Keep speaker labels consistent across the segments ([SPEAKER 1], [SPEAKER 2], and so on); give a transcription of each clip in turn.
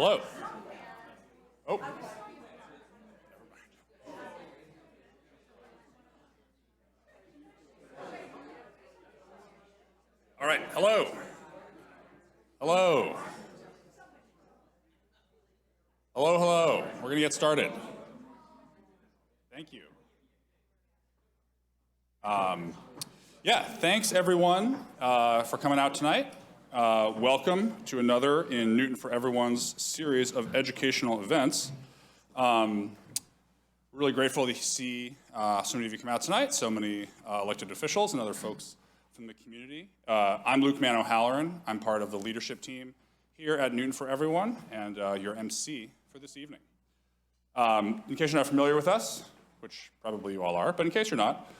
[SPEAKER 1] Hello. Oh. All right, hello. Hello. Hello, hello. We're gonna get started. Thank you. Yeah, thanks everyone for coming out tonight. Welcome to another in Newton for Everyone's series of educational events. Really grateful to see so many of you come out tonight, so many elected officials and other folks from the community. I'm Luke Mann O'Halloran. I'm part of the leadership team here at Newton for Everyone and your MC for this evening. In case you're not familiar with us, which probably you all are, but in case you're not,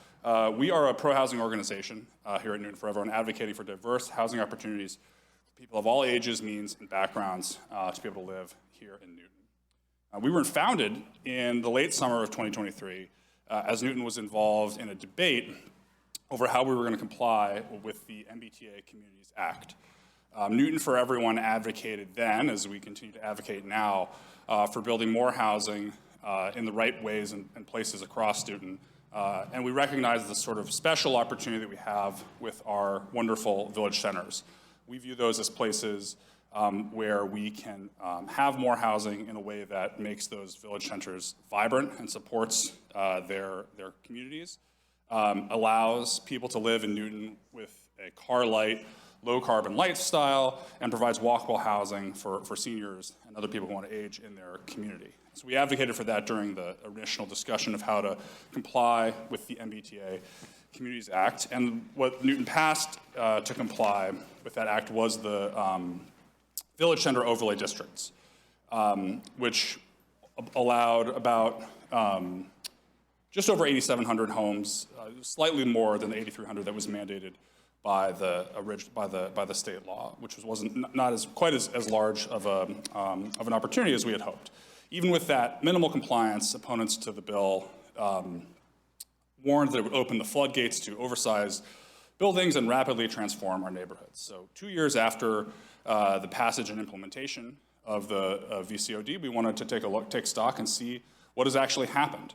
[SPEAKER 1] we are a pro-housing organization here at Newton for Everyone, advocating for diverse housing opportunities for people of all ages, means, and backgrounds to be able to live here in Newton. We were founded in the late summer of 2023 as Newton was involved in a debate over how we were going to comply with the MBTA Communities Act. Newton for Everyone advocated then, as we continue to advocate now, for building more housing in the right ways and places across Newton. And we recognize the sort of special opportunity that we have with our wonderful village centers. We view those as places where we can have more housing in a way that makes those village centers vibrant and supports their communities, allows people to live in Newton with a car-light, low-carbon lifestyle, and provides walkable housing for seniors and other people who want to age in their community. So we advocated for that during the initial discussion of how to comply with the MBTA Communities Act. And what Newton passed to comply with that act was the Village Center Overlay Districts, which allowed about just over 8,700 homes, slightly more than the 8,300 that was mandated by the state law, which wasn't quite as large of an opportunity as we had hoped. Even with that minimal compliance, opponents to the bill warned that it would open the floodgates to oversized buildings and rapidly transform our neighborhoods. So 2 years after the passage and implementation of the VCOD, we wanted to take stock and see what has actually happened.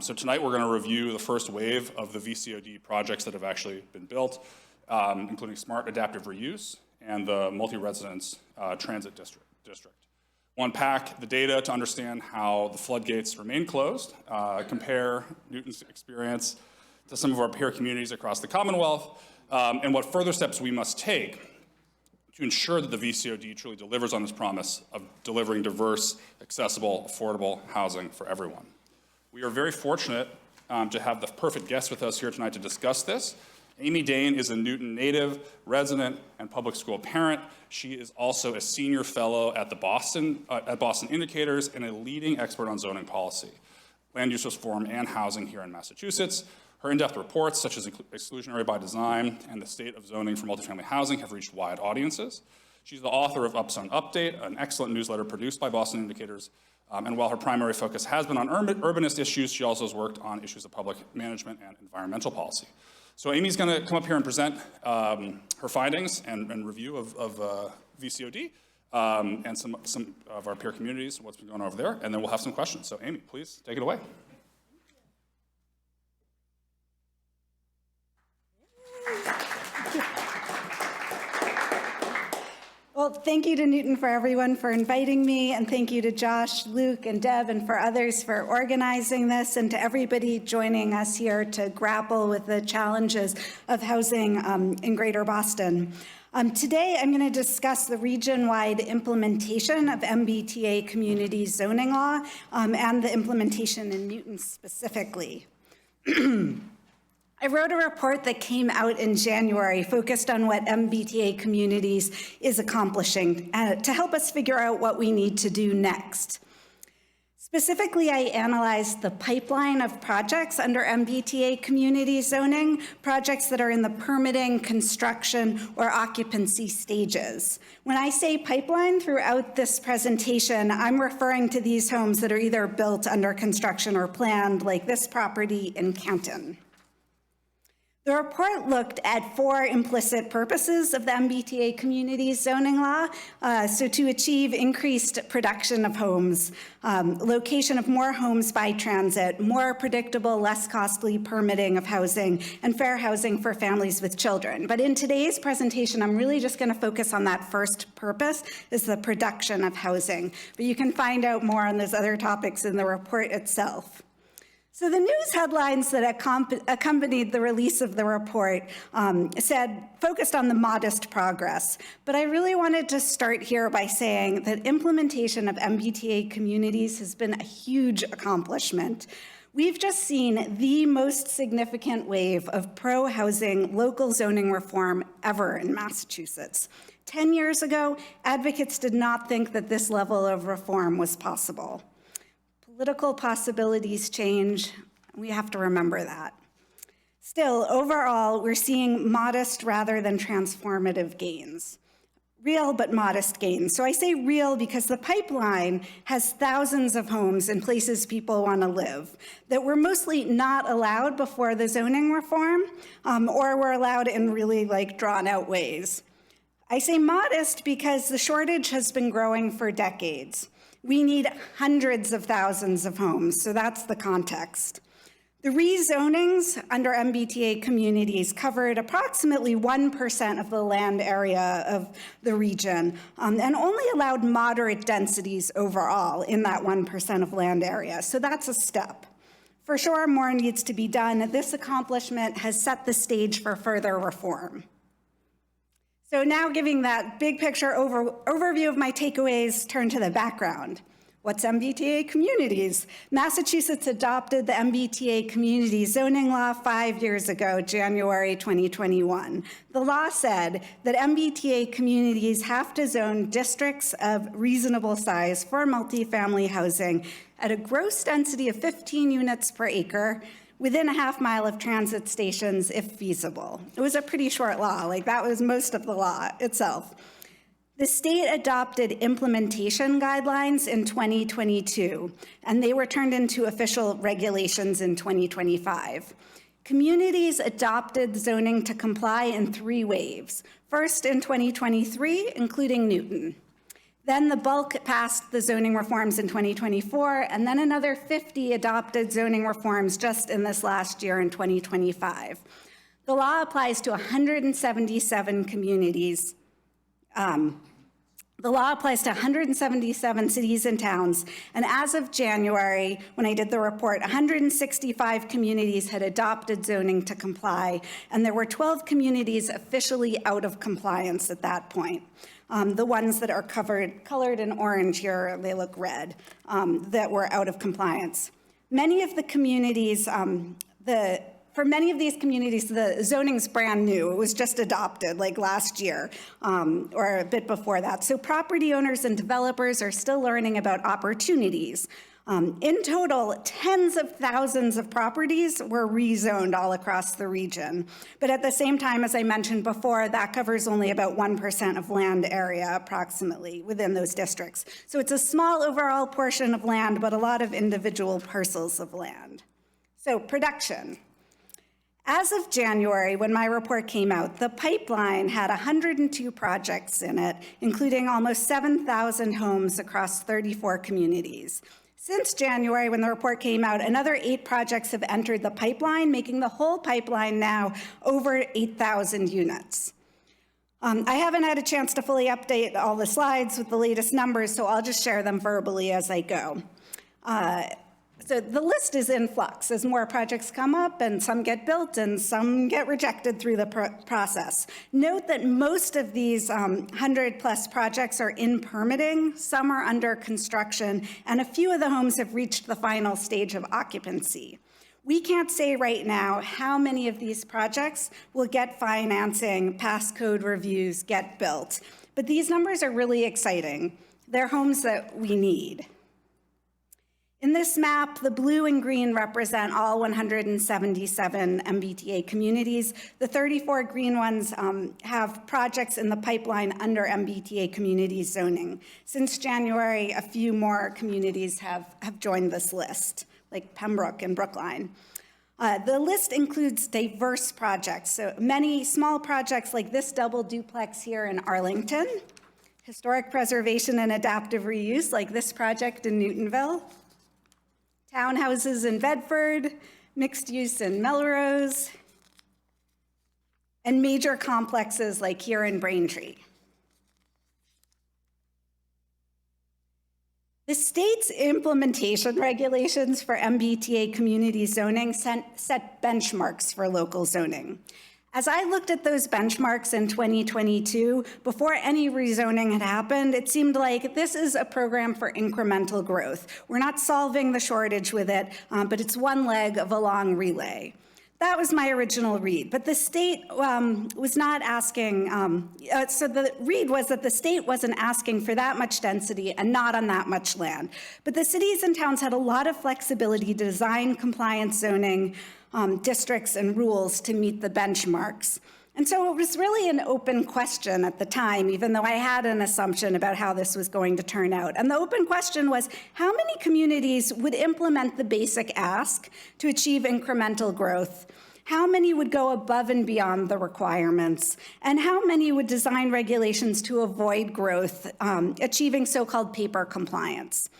[SPEAKER 1] So tonight we're going to review the first wave of the VCOD projects that have actually been built, including smart adaptive reuse and the multi-residence transit district. We'll unpack the data to understand how the floodgates remain closed, compare Newton's experience to some of our peer communities across the Commonwealth, and what further steps we must take to ensure that the VCOD truly delivers on its promise of delivering diverse, accessible, affordable housing for everyone. We are very fortunate to have the perfect guest with us here tonight to discuss this. Amy Dain is a Newton native, resident, and public school parent. She is also a senior fellow at Boston Indicators and a leading expert on zoning policy, land use reform, and housing here in Massachusetts. Her in-depth reports, such as Exclusionary by Design and the State of Zoning for Multifamily Housing, have reached wide audiences. She's the author of Upzone Update, an excellent newsletter produced by Boston Indicators. And while her primary focus has been on urbanist issues, she also has worked on issues of public management and environmental policy. So Amy's going to come up here and present her findings and review of VCOD and some of our peer communities, what's been going on over there, and then we'll have some questions. So Amy, please take it away.
[SPEAKER 2] Well, thank you to Newton for Everyone for inviting me, and thank you to Josh, Luke, and Deb, and for others for organizing this, and to everybody joining us here to grapple with the challenges of housing in Greater Boston. Today, I'm going to discuss the region-wide implementation of MBTA community zoning law and the implementation in Newton specifically. I wrote a report that came out in January focused on what MBTA communities is accomplishing to help us figure out what we need to do next. Specifically, I analyzed the pipeline of projects under MBTA community zoning, projects that are in the permitting, construction, or occupancy stages. When I say pipeline throughout this presentation, I'm referring to these homes that are either built, under construction, or planned, like this property in Canton. The report looked at 4 implicit purposes of the MBTA communities zoning law. So to achieve increased production of homes, location of more homes by transit, more predictable, less costly permitting of housing, and fair housing for families with children. But in today's presentation, I'm really just going to focus on that first purpose, is the production of housing. But you can find out more on those other topics in the report itself. So the news headlines that accompanied the release of the report focused on the modest progress. But I really wanted to start here by saying that implementation of MBTA communities has been a huge accomplishment. We've just seen the most significant wave of pro-housing local zoning reform ever in Massachusetts. 10 years ago, advocates did not think that this level of reform was possible. Political possibilities change. We have to remember that. Still, overall, we're seeing modest rather than transformative gains. Real but modest gains. So I say real because the pipeline has thousands of homes in places people want to live that were mostly not allowed before the zoning reform, or were allowed in really drawn out ways. I say modest because the shortage has been growing for decades. We need hundreds of thousands of homes, so that's the context. The rezonings under MBTA communities covered approximately 1% of the land area of the region, and only allowed moderate densities overall in that 1% of land area, so that's a step. For sure, more needs to be done. This accomplishment has set the stage for further reform. So now, giving that big picture overview of my takeaways, turn to the background. What's MBTA communities? Massachusetts adopted the MBTA community zoning law 5 years ago, January 2021. The law said that MBTA communities have to zone districts of reasonable size for multifamily housing at a gross density of 15 units per acre, within a half-mile of transit stations if feasible. It was a pretty short law, that was most of the law itself. The state adopted implementation guidelines in 2022, and they were turned into official regulations in 2025. Communities adopted zoning to comply in 3 waves. First in 2023, including Newton. Then the bulk passed the zoning reforms in 2024, and then another 50 adopted zoning reforms just in this last year in 2025. The law applies to 177 communities. The law applies to 177 cities and towns, and as of January, when I did the report, 165 communities had adopted zoning to comply, and there were 12 communities officially out of compliance at that point. The ones that are colored in orange here, they look red, that were out of compliance. Many of the communities, for many of these communities, the zoning's brand new. It was just adopted last year or a bit before that. So property owners and developers are still learning about opportunities. In total, tens of thousands of properties were rezoned all across the region. But at the same time, as I mentioned before, that covers only about 1% of land area approximately within those districts. So it's a small overall portion of land, but a lot of individual parcels of land. So production. As of January, when my report came out, the pipeline had 102 projects in it, including almost 7,000 homes across 34 communities. Since January, when the report came out, another 8 projects have entered the pipeline, making the whole pipeline now over 8,000 units. I haven't had a chance to fully update all the slides with the latest numbers, so I'll just share them verbally as I go. So the list is in flux as more projects come up, and some get built and some get rejected through the process. Note that most of these 100+ projects are in permitting, some are under construction, and a few of the homes have reached the final stage of occupancy. We can't say right now how many of these projects will get financing, pass code reviews, get built, but these numbers are really exciting. They're homes that we need. In this map, the blue and green represent all 177 MBTA communities. The 34 green ones have projects in the pipeline under MBTA community zoning. Since January, a few more communities have joined this list, like Pembroke and Brookline. The list includes diverse projects, so many small projects like this double duplex here in Arlington, historic preservation and adaptive reuse like this project in Newtonville, townhouses in Bedford, mixed use in Melrose, and major complexes like here in Braintree. The state's implementation regulations for MBTA community zoning set benchmarks for local zoning. As I looked at those benchmarks in 2022, before any rezoning had happened, it seemed like this is a program for incremental growth. We're not solving the shortage with it, but it's one leg of a long relay. That was my original read, but the state was not asking, so the read was that the state wasn't asking for that much density and not on that much land. But the cities and towns had a lot of flexibility to design compliance zoning districts and rules to meet the benchmarks. And so it was really an open question at the time, even though I had an assumption about how this was going to turn out. And the open question was, how many communities would implement the basic ask to achieve incremental growth? How many would go above and beyond the requirements? And how many would design regulations to avoid growth, achieving so-called paper compliance?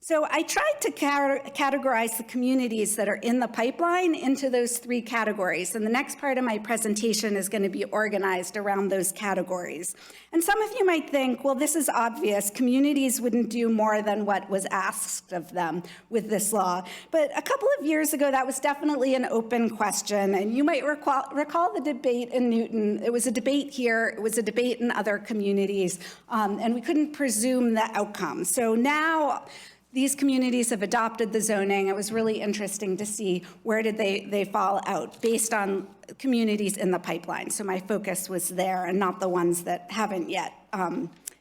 [SPEAKER 2] So I tried to categorize the communities that are in the pipeline into those three categories. And the next part of my presentation is going to be organized around those categories. And some of you might think, well, this is obvious. Communities wouldn't do more than what was asked of them with this law. But a couple of years ago, that was definitely an open question. And you might recall the debate in Newton. It was a debate here. It was a debate in other communities. And we couldn't presume the outcome. So now, these communities have adopted the zoning. It was really interesting to see where did they fall out based on communities in the pipeline. So my focus was there and not the ones that haven't yet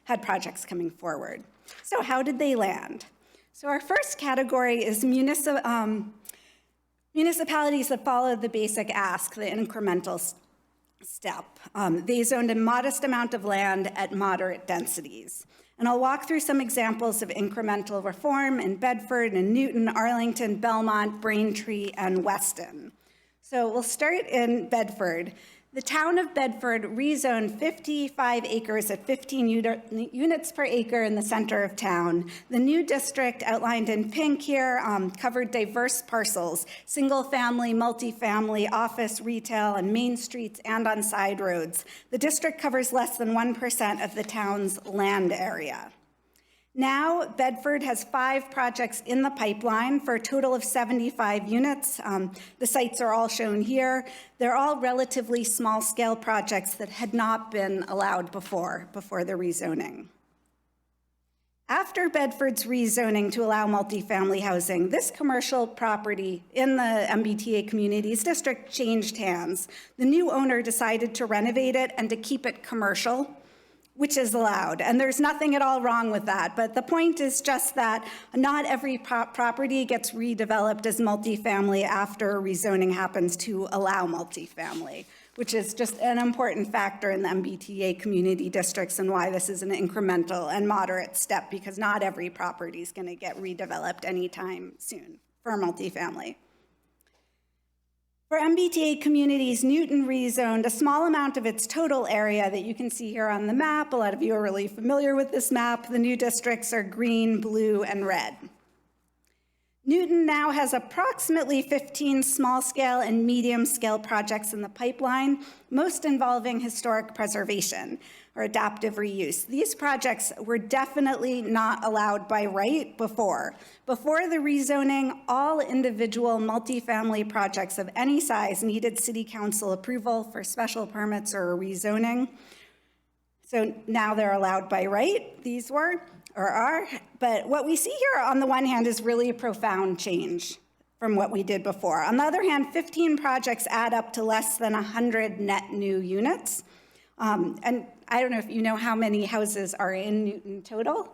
[SPEAKER 2] had projects coming forward. So how did they land? So our first category is municipalities that followed the basic ask, the incremental step. They zoned a modest amount of land at moderate densities. And I'll walk through some examples of incremental reform in Bedford and Newton, Arlington, Belmont, Braintree, and Weston. So we'll start in Bedford. The town of Bedford rezoned 55 acres at 15 units per acre in the center of town. The new district outlined in pink here covered diverse parcels, single family, multifamily, office, retail, and main streets and on side roads. The district covers less than 1% of the town's land area. Now, Bedford has 5 projects in the pipeline for a total of 75 units. The sites are all shown here. They're all relatively small-scale projects that had not been allowed before the rezoning. After Bedford's rezoning to allow multifamily housing, this commercial property in the MBTA Communities District changed hands. The new owner decided to renovate it and to keep it commercial, which is allowed, and there's nothing at all wrong with that. But the point is just that not every property gets redeveloped as multifamily after rezoning happens to allow multifamily, which is just an important factor in the MBTA community districts and why this is an incremental and moderate step, because not every property is going to get redeveloped anytime soon for multifamily. For MBTA communities, Newton rezoned a small amount of its total area that you can see here on the map. A lot of you are really familiar with this map. The new districts are green, blue, and red. Newton now has approximately 15 small-scale and medium-scale projects in the pipeline, most involving historic preservation or adaptive reuse. These projects were definitely not allowed by right before. Before the rezoning, all individual multifamily projects of any size needed city council approval for special permits or rezoning. So now they're allowed by right, these were, or are. But what we see here on the one hand is really a profound change from what we did before. On the other hand, 15 projects add up to less than 100 net new units. And I don't know if you know how many houses are in Newton total.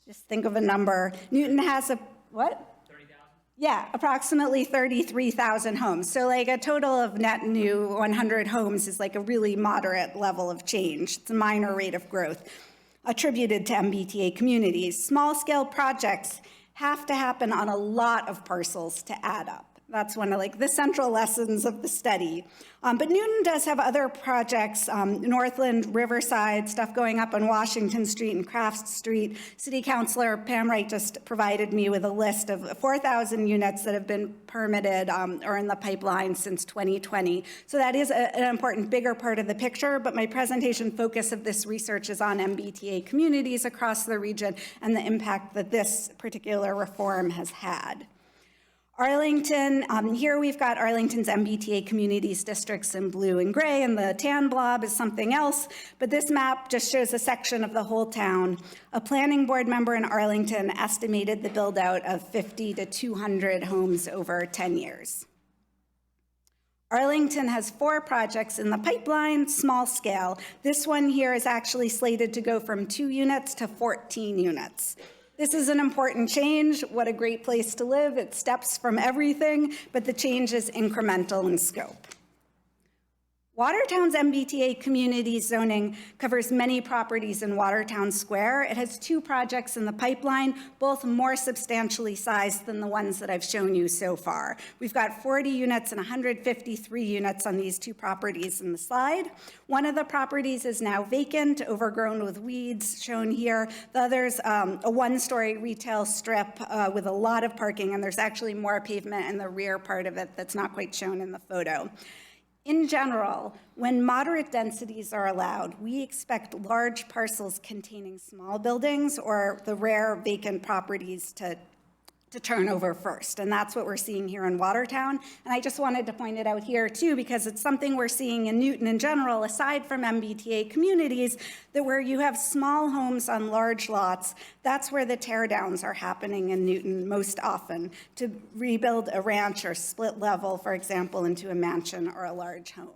[SPEAKER 2] Just think of a number. Newton has a, what? 30,000? Yeah, approximately 33,000 homes. So like a total of net new 100 homes is like a really moderate level of change. It's a minor rate of growth attributed to MBTA communities. Small-scale projects have to happen on a lot of parcels to add up. That's one of like the central lessons of the study. But Newton does have other projects, Northland, Riverside, stuff going up on Washington Street and Crafts Street. City Councilor Pam Wright just provided me with a list of 4,000 units that have been permitted or in the pipeline since 2020. So that is an important, bigger part of the picture, but my presentation focus of this research is on MBTA communities across the region and the impact that this particular reform has had. Arlington, here we've got Arlington's MBTA communities districts in blue and gray, and the tan blob is something else, but this map just shows a section of the whole town. A planning board member in Arlington estimated the build out of 50 to 200 homes over 10 years. Arlington has 4 projects in the pipeline, small scale. This one here is actually slated to go from 2 units to 14 units. This is an important change. What a great place to live. It steps from everything, but the change is incremental in scope. Watertown's MBTA community zoning covers many properties in Watertown Square. It has 2 projects in the pipeline, both more substantially sized than the ones that I've shown you so far. We've got 40 units and 153 units on these 2 properties in the slide. One of the properties is now vacant, overgrown with weeds, shown here. The other's a 1-story retail strip with a lot of parking, and there's actually more pavement in the rear part of it that's not quite shown in the photo. In general, when moderate densities are allowed, we expect large parcels containing small buildings or the rare vacant properties to turn over first. And that's what we're seeing here in Watertown. And I just wanted to point it out here too, because it's something we're seeing in Newton in general, aside from MBTA communities, that where you have small homes on large lots, that's where the teardowns are happening in Newton most often, to rebuild a ranch or split level, for example, into a mansion or a large home.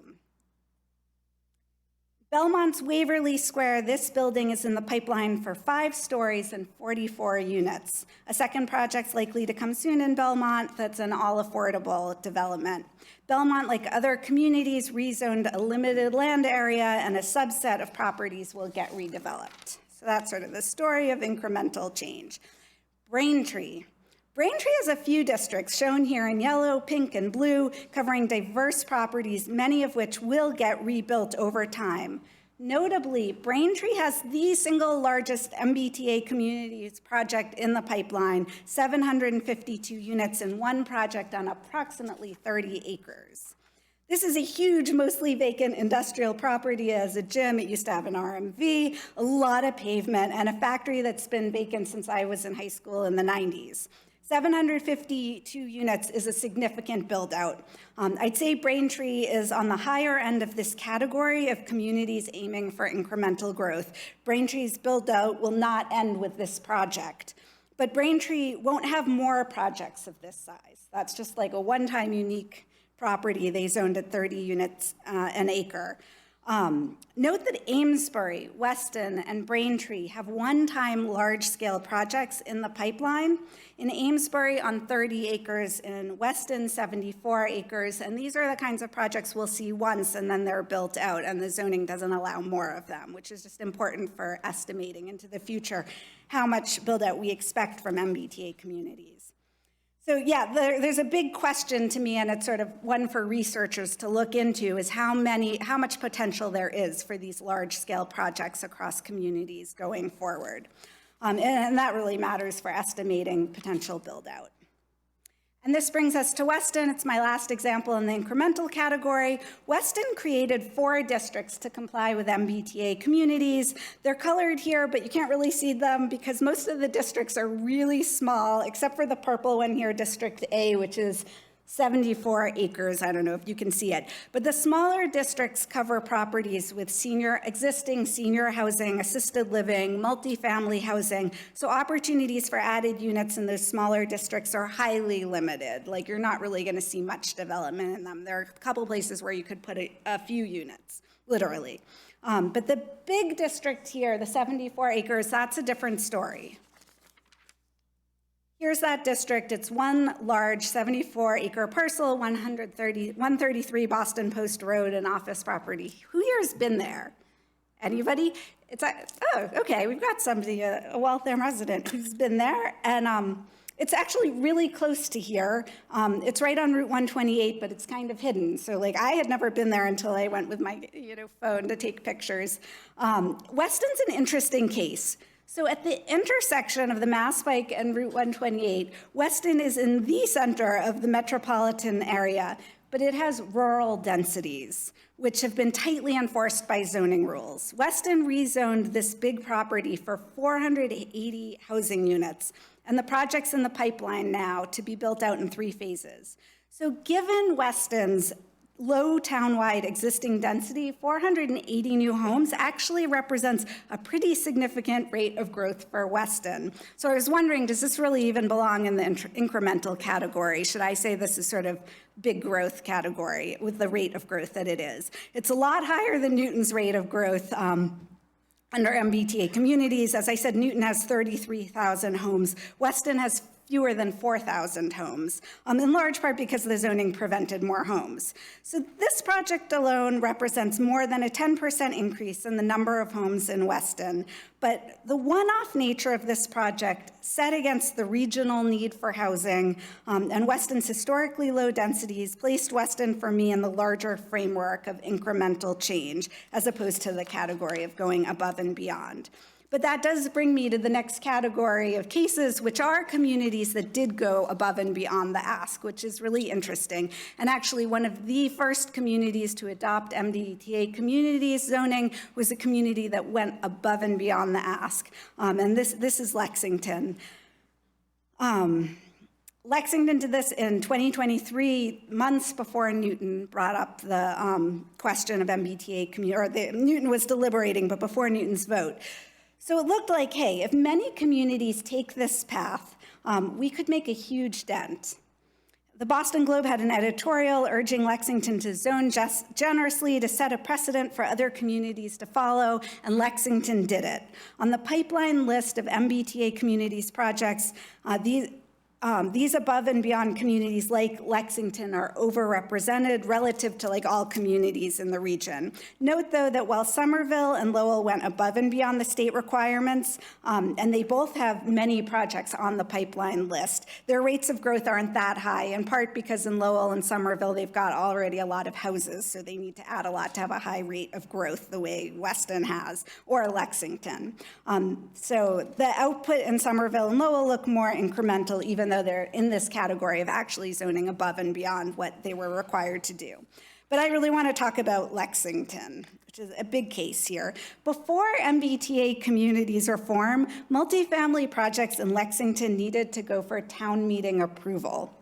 [SPEAKER 2] Belmont's Waverly Square, this building is in the pipeline for 5 stories and 44 units. A second project's likely to come soon in Belmont that's an all-affordable development. Belmont, like other communities, rezoned a limited land area, and a subset of properties will get redeveloped. So that's sort of the story of incremental change. Braintree. Braintree has a few districts shown here in yellow, pink, and blue, covering diverse properties, many of which will get rebuilt over time. Notably, Braintree has the single largest MBTA communities project in the pipeline, 752 units in one project on approximately 30 acres. This is a huge, mostly vacant industrial property. As a gym, it used to have an RMV, a lot of pavement, and a factory that's been vacant since I was in high school in the 90s. 752 units is a significant build out. I'd say Braintree is on the higher end of this category of communities aiming for incremental growth. Braintree's build out will not end with this project, but Braintree won't have more projects of this size. That's just like a one-time unique property they zoned at 30 units an acre. Note that Amesbury, Weston, and Braintree have one-time large-scale projects in the pipeline. In Amesbury on 30 acres, in Weston 74 acres, and these are the kinds of projects we'll see once and then they're built out, and the zoning doesn't allow more of them, which is just important for estimating into the future how much build-out we expect from MBTA communities. So yeah, there's a big question to me, and it's sort of one for researchers to look into, is how much potential there is for these large-scale projects across communities going forward. And that really matters for estimating potential build-out. And this brings us to Weston. It's my last example in the incremental category. Weston created 4 districts to comply with MBTA communities. They're colored here, but you can't really see them because most of the districts are really small, except for the purple one here, District A, which is 74 acres. I don't know if you can see it. But the smaller districts cover properties with existing senior housing, assisted living, multifamily housing. So opportunities for added units in those smaller districts are highly limited. Like, you're not really going to see much development in them. There are a couple places where you could put a few units, literally. But the big district here, the 74 acres, that's a different story. Here's that district. It's one large 74-acre parcel, 133 Boston Post Road, and office property. Who here has been there? Anybody? Oh, okay, we've got somebody, a Waltham resident who's been there. And It's actually really close to here. It's right on Route 128, but it's kind of hidden. So like I had never been there until I went with my phone to take pictures. Weston's an interesting case. So at the intersection of the Mass Pike and Route 128, Weston is in the center of the metropolitan area, but it has rural densities, which have been tightly enforced by zoning rules. Weston rezoned this big property for 480 housing units, and the project's in the pipeline now to be built out in 3 phases. So given Weston's low townwide existing density, 480 new homes actually represents a pretty significant rate of growth for Weston. So I was wondering, does this really even belong in the incremental category? Should I say this is sort of big growth category with the rate of growth that it is? It's a lot higher than Newton's rate of growth under MBTA communities. As I said, Newton has 33,000 homes. Weston has fewer than 4,000 homes, in large part because the zoning prevented more homes. So this project alone represents more than a 10% increase in the number of homes in Weston. But the one-off nature of this project, set against the regional need for housing and Weston's historically low densities, placed Weston for me in the larger framework of incremental change, as opposed to the category of going above and beyond. But that does bring me to the next category of cases, which are communities that did go above and beyond the ask, which is really interesting. And actually, one of the first communities to adopt MBTA communities zoning was a community that went above and beyond the ask. And this is Lexington. Lexington did this in 2023, months before Newton brought up the question of MBTA community, or Newton was deliberating, but before Newton's vote. So it looked like, hey, if many communities take this path, we could make a huge dent. The Boston Globe had an editorial urging Lexington to zone generously to set a precedent for other communities to follow, and Lexington did it. On the pipeline list of MBTA communities projects, these above and beyond communities like Lexington are overrepresented relative to like all communities in the region. Note though that while Somerville and Lowell went above and beyond the state requirements, and they both have many projects on the pipeline list, their rates of growth aren't that high, in part because in Lowell and Somerville they've got already a lot of houses, so they need to add a lot to have a high rate of growth the way Weston has, or Lexington. So the output in Somerville and Lowell look more incremental, even though they're in this category of actually zoning above and beyond what they were required to do. But I really want to talk about Lexington, which is a big case here. Before MBTA communities were formed, multifamily projects in Lexington needed to go for town meeting approval.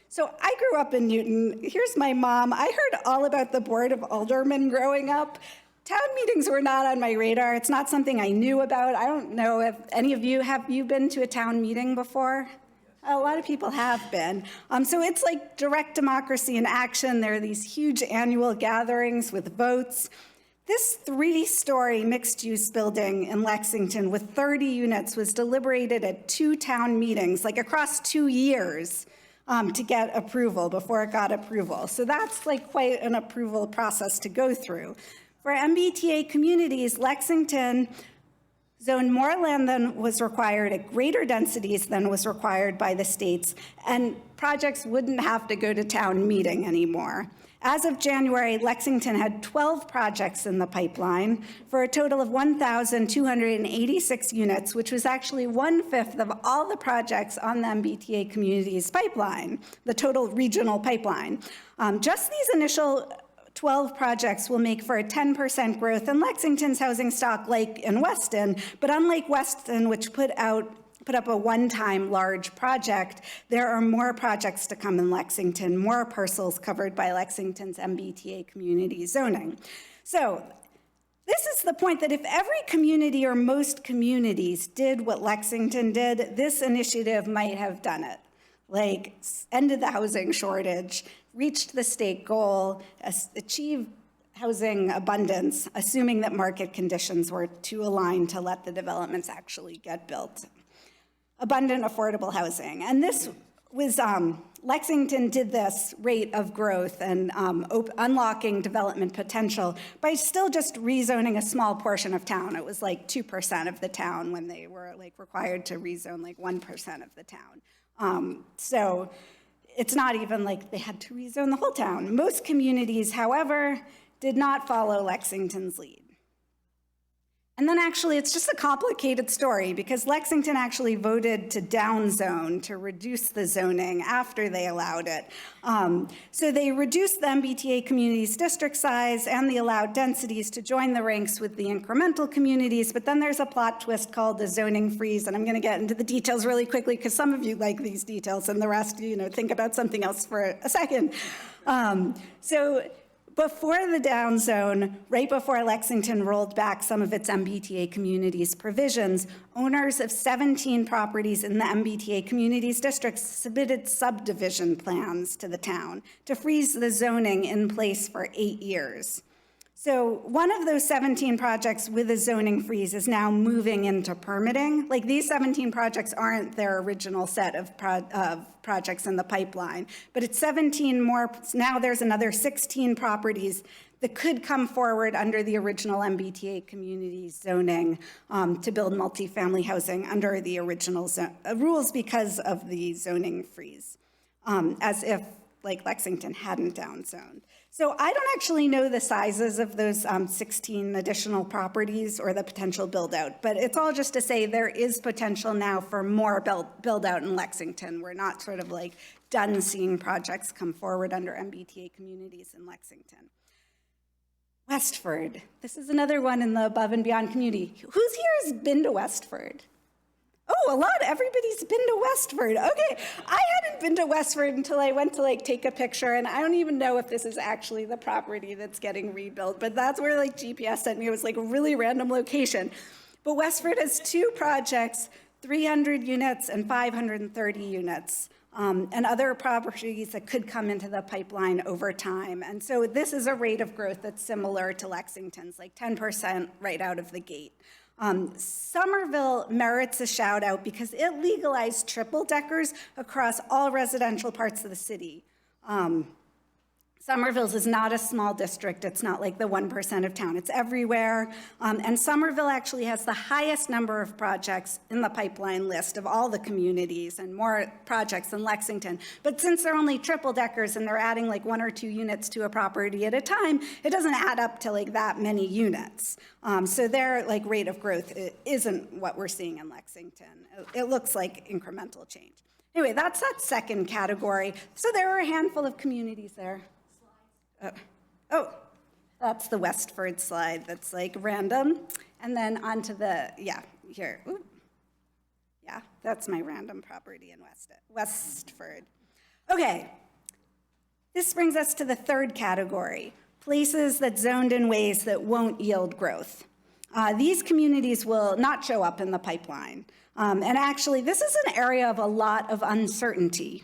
[SPEAKER 2] So I grew up in Newton. Here's my mom. I heard all about the Board of Aldermen growing up. Town meetings were not on my radar. It's not something I knew about. I don't know if any of you, have you been to a town meeting before? A lot of people have been. So it's like direct democracy in action. There are these huge annual gatherings with votes. This 3-story mixed-use building in Lexington with 30 units was deliberated at 2 town meetings, like across 2 years, to get approval, before it got approval. So that's like quite an approval process to go through. For MBTA communities, Lexington zoned more land than was required at greater densities than was required by the states, and projects wouldn't have to go to town meeting anymore. As of January, Lexington had 12 projects in the pipeline for a total of 1,286 units, which was actually 1/5 of all the projects on the MBTA communities pipeline, the total regional pipeline. Just these initial 12 projects will make for a 10% growth in Lexington's housing stock, like in Weston, but unlike Weston, which put up a one-time large project, there are more projects to come in Lexington, more parcels covered by Lexington's MBTA community zoning. So this is the point that if every community or most communities did what Lexington did, this initiative might have done it. Like ended the housing shortage, reached the state goal, achieved housing abundance, assuming that market conditions were too aligned to let the developments actually get built. Abundant, affordable housing. And this was, Lexington did this rate of growth and unlocking development potential by still just rezoning a small portion of town. It was like 2% of the town when they were like required to rezone like 1% of the town. So it's not even like they had to rezone the whole town. Most communities, however, did not follow Lexington's lead. And then actually, it's just a complicated story because Lexington actually voted to downzone, to reduce the zoning after they allowed it. So they reduced the MBTA community's district size and the allowed densities to join the ranks with the incremental communities, but then there's a plot twist called the zoning freeze, and I'm gonna get into the details really quickly because some of you like these details and the rest, think about something else for a second. So before the downzone, right before Lexington rolled back some of its MBTA communities provisions, owners of 17 properties in the MBTA communities districts submitted subdivision plans to the town to freeze the zoning in place for 8 years. So one of those 17 projects with a zoning freeze is now moving into permitting. Like these 17 projects aren't their original set of projects in the pipeline, but it's 17 more. Now there's another 16 properties that could come forward under the original MBTA community zoning to build multifamily housing under the original rules because of the zoning freeze, as if like Lexington hadn't downzoned. So I don't actually know the sizes of those 16 additional properties or the potential build out, but it's all just to say there is potential now for more build out in Lexington. We're not sort of like done seeing projects come forward under MBTA communities in Lexington. Westford, this is another one in the above and beyond community. Who's here has been to Westford? Oh, a lot. Everybody's been to Westford. Okay, I hadn't been to Westford until I went to take a picture, and I don't even know if this is actually the property that's getting rebuilt, but that's where GPS sent me. It was a really random location. But Westford has 2 projects, 300 units and 530 units, and other properties that could come into the pipeline over time. And so this is a rate of growth that's similar to Lexington's, 10% right out of the gate. Somerville merits a shout out because it legalized triple deckers across all residential parts of the city. Somerville's is not a small district. It's not like the 1% of town. It's everywhere. And Somerville actually has the highest number of projects in the pipeline list of all the communities and more projects than Lexington. But since they're only triple deckers and they're adding 1 or 2 units to a property at a time, it doesn't add up to that many units. So their rate of growth isn't what we're seeing in Lexington. It looks like incremental change. Anyway, that's that second category. So there are a handful of communities there. Oh, that's the Westford slide that's random. And then onto the, here. Ooh. Yeah, that's my random property in Westford. Okay, this brings us to the third category, places that zoned in ways that won't yield growth. These communities will not show up in the pipeline. And actually, this is an area of a lot of uncertainty.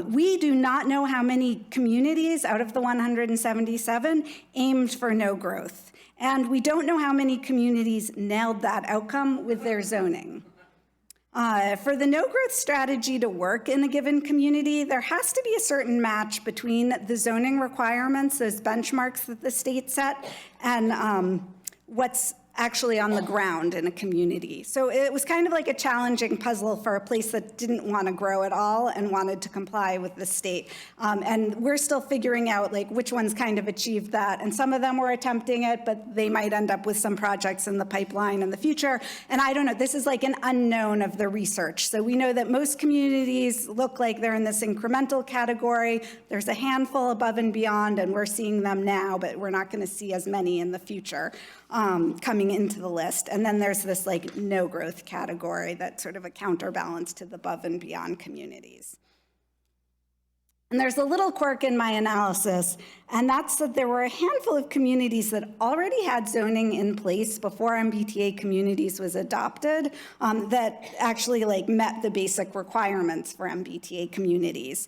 [SPEAKER 2] We do not know how many communities out of the 177 aimed for no growth. And we don't know how many communities nailed that outcome with their zoning. For the no growth strategy to work in a given community, there has to be a certain match between the zoning requirements, those benchmarks that the state set, and what's actually on the ground in a community. So it was kind of like a challenging puzzle for a place that didn't want to grow at all and wanted to comply with the state. And we're still figuring out which ones kind of achieved that. And some of them were attempting it, but they might end up with some projects in the pipeline in the future. And I don't know, this is an unknown of the research. So we know that most communities look like they're in this incremental category. There's a handful above and beyond, and we're seeing them now, but we're not going to see as many in the future coming into the list. And then there's this no growth category that's sort of a counterbalance to the above and beyond communities. And there's a little quirk in my analysis, and that's that there were a handful of communities that already had zoning in place before MBTA communities was adopted that actually met the basic requirements for MBTA communities.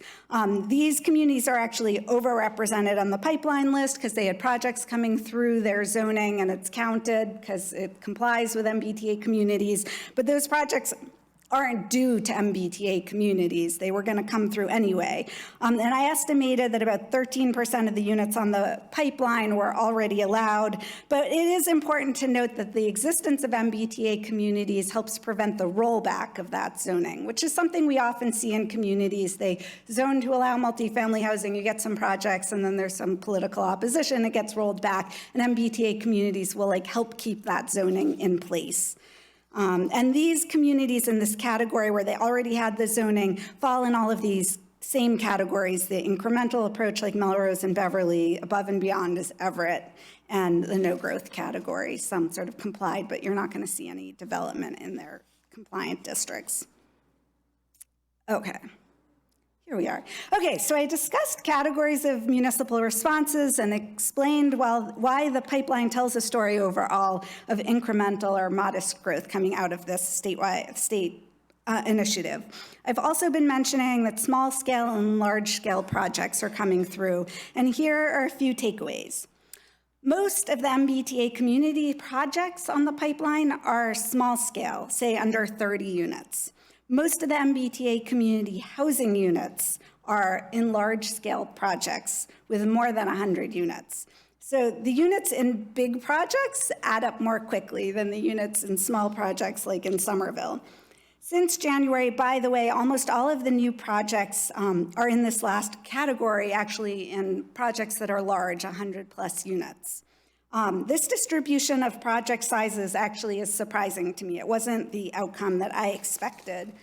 [SPEAKER 2] These communities are actually overrepresented on the pipeline list because they had projects coming through their zoning and it's counted because it complies with MBTA communities. But those projects aren't due to MBTA communities. They were going to come through anyway. And I estimated that about 13% of the units on the pipeline were already allowed. But it is important to note that the existence of MBTA communities helps prevent the rollback of that zoning, which is something we often see in communities. They zone to allow multifamily housing, you get some projects, and then there's some political opposition, it gets rolled back, and MBTA communities will help keep that zoning in place. And these communities in this category where they already had the zoning fall in all of these same categories: the incremental approach like Melrose and Beverly, above and beyond is Everett, and the no growth category. Some sort of complied, but you're not going to see any development in their compliant districts. Okay. Here we are. Okay, so I discussed categories of municipal responses and explained why the pipeline tells a story overall of incremental or modest growth coming out of this state initiative. I've also been mentioning that small scale and large scale projects are coming through, and here are a few takeaways. Most of the MBTA community projects on the pipeline are small scale, say under 30 units. Most of the MBTA community housing units are in large-scale projects with more than 100 units. So the units in big projects add up more quickly than the units in small projects like in Somerville. Since January, by the way, almost all of the new projects are in this last category, actually in projects that are large, 100+ units. This distribution of project sizes actually is surprising to me. It wasn't the outcome that I expected.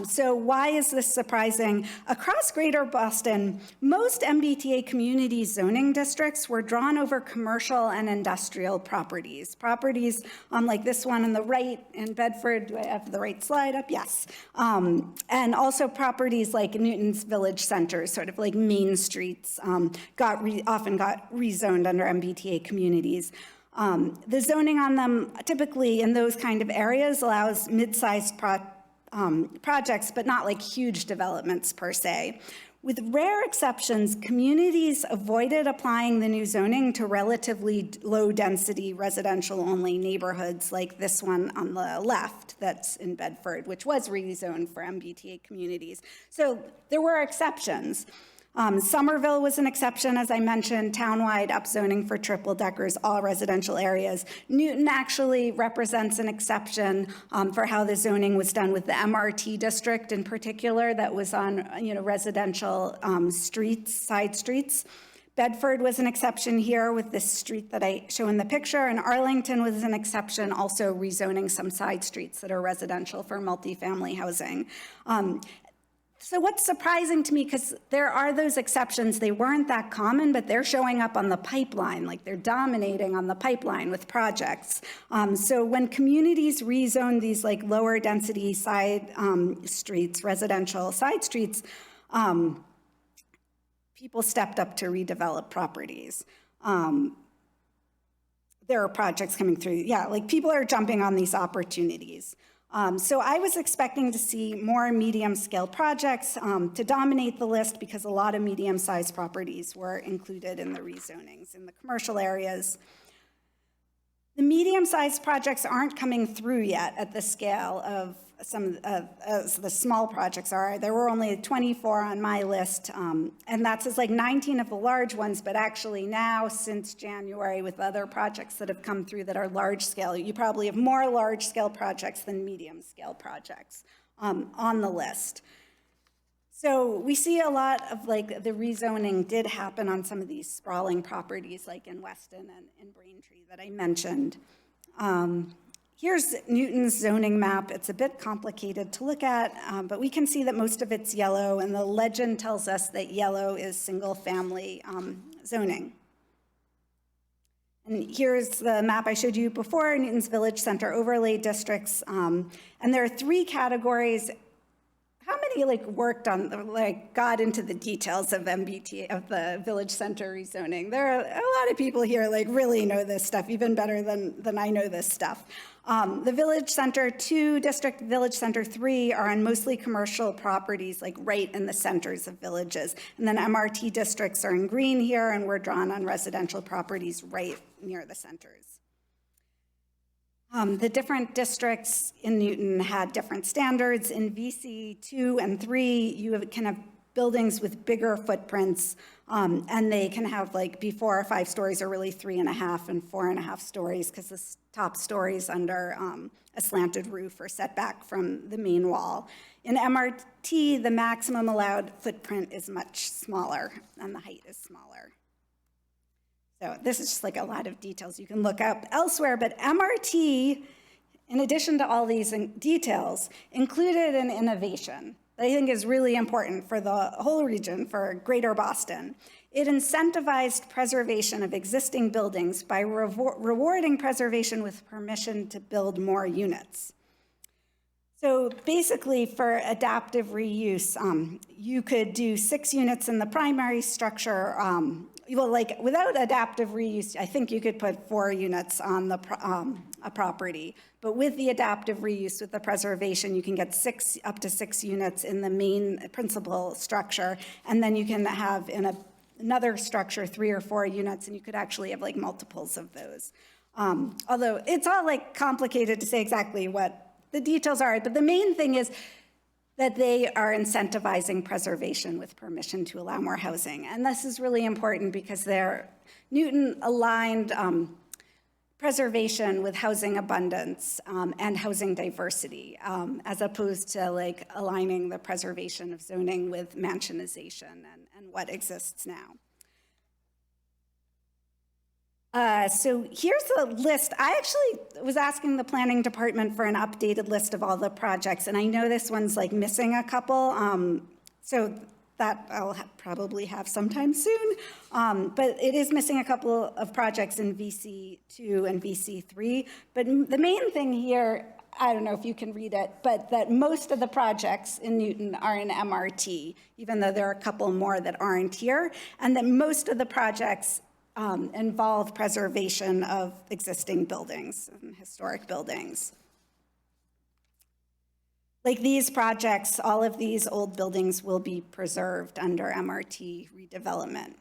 [SPEAKER 2] So why is this surprising? Across Greater Boston, most MBTA community zoning districts were drawn over commercial and industrial properties. Properties like this one on the right in Bedford. Do I have the right slide up? Yes. And also properties like Newton's Village Center, sort of like main streets, often got rezoned under MBTA communities. The zoning on them typically in those kind of areas allows mid-sized projects, but not like huge developments per se. With rare exceptions, communities avoided applying the new zoning to relatively low-density residential-only neighborhoods like this one on the left that's in Bedford, which was rezoned for MBTA communities. So there were exceptions. Somerville was an exception, as I mentioned, townwide upzoning for triple deckers, all residential areas. Newton actually represents an exception for how the zoning was done with the MRT district in particular that was on residential streets, side streets. Bedford was an exception here with this street that I show in the picture, and Arlington was an exception, also rezoning some side streets that are residential for multifamily housing. So what's surprising to me, because there are those exceptions, they weren't that common, but they're showing up on the pipeline, like they're dominating on the pipeline with projects. So when communities rezone these like lower density side streets, residential side streets, people stepped up to redevelop properties. There are projects coming through. Yeah, like people are jumping on these opportunities. So I was expecting to see more medium-scale projects to dominate the list because a lot of medium-sized properties were included in the rezonings in the commercial areas. The medium-sized projects aren't coming through yet at the scale of some as the small projects are. There were only 24 on my list, and that's just like 19 of the large ones, but actually now since January with other projects that have come through that are large scale, you probably have more large scale projects than medium scale projects on the list. So we see a lot of like the rezoning did happen on some of these sprawling properties like in Weston and in Braintree that I mentioned. Here's Newton's zoning map. It's a bit complicated to look at, but we can see that most of it's yellow, and the legend tells us that yellow is single-family zoning. And here's the map I showed you before, Newton's Village Center overlay districts, and there are 3 categories. How many worked on, got into the details of MBTA, of the Village Center rezoning? There are a lot of people here really know this stuff, even better than I know this stuff. The Village Center 2 district, Village Center 3 are on mostly commercial properties, right in the centers of villages. And then MRT districts are in green here, and we're drawn on residential properties right near the centers. The different districts in Newton had different standards. In VC 2 and 3, you can have buildings with bigger footprints, and they can have like be 4 or 5 stories, or really 3.5 and 4.5 stories, because the top stories under a slanted roof or setback from the main wall. In MRT, the maximum allowed footprint is much smaller, and the height is smaller. So this is just like a lot of details you can look up elsewhere, but MRT, in addition to all these details, included an innovation that I think is really important for the whole region, for Greater Boston. It incentivized preservation of existing buildings by rewarding preservation with permission to build more units. So basically, for adaptive reuse, you could do 6 units in the primary structure. Well, like without adaptive reuse, I think you could put 4 units on the a property. But with the adaptive reuse, with the preservation, you can get up to 6 units in the main principal structure, and then you can have in another structure 3 or 4 units, and you could actually have like multiples of those. Although it's all like complicated to say exactly what the details are, but the main thing is that they are incentivizing preservation with permission to allow more housing. And this is really important because Newton aligned preservation with housing abundance and housing diversity, as opposed to like aligning the preservation of zoning with mansionization and what exists now. So here's the list. I actually was asking the planning department for an updated list of all the projects, and I know this one's like missing a couple, so that I'll probably have sometime soon. But it is missing a couple of projects in VC2 and VC3. But the main thing here, I don't know if you can read it, but that most of the projects in Newton are in MRT, even though there are a couple more that aren't here, and that most of the projects involve preservation of existing buildings and historic buildings. Like these projects, all of these old buildings will be preserved under MRT redevelopment.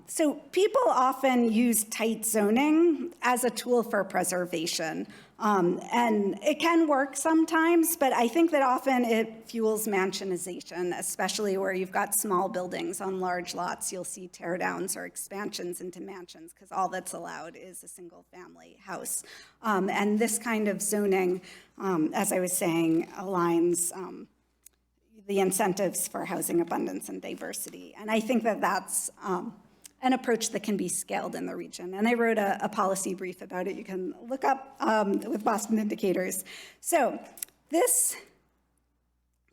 [SPEAKER 2] So people often use tight zoning as a tool for preservation. And it can work sometimes, but I think that often it fuels mansionization, especially where you've got small buildings on large lots. You'll see tear downs or expansions into mansions because all that's allowed is a single family house. And this kind of zoning, as I was saying, aligns the incentives for housing abundance and diversity. And I think that that's an approach that can be scaled in the region. And I wrote a policy brief about it. You can look up with Boston Indicators. So this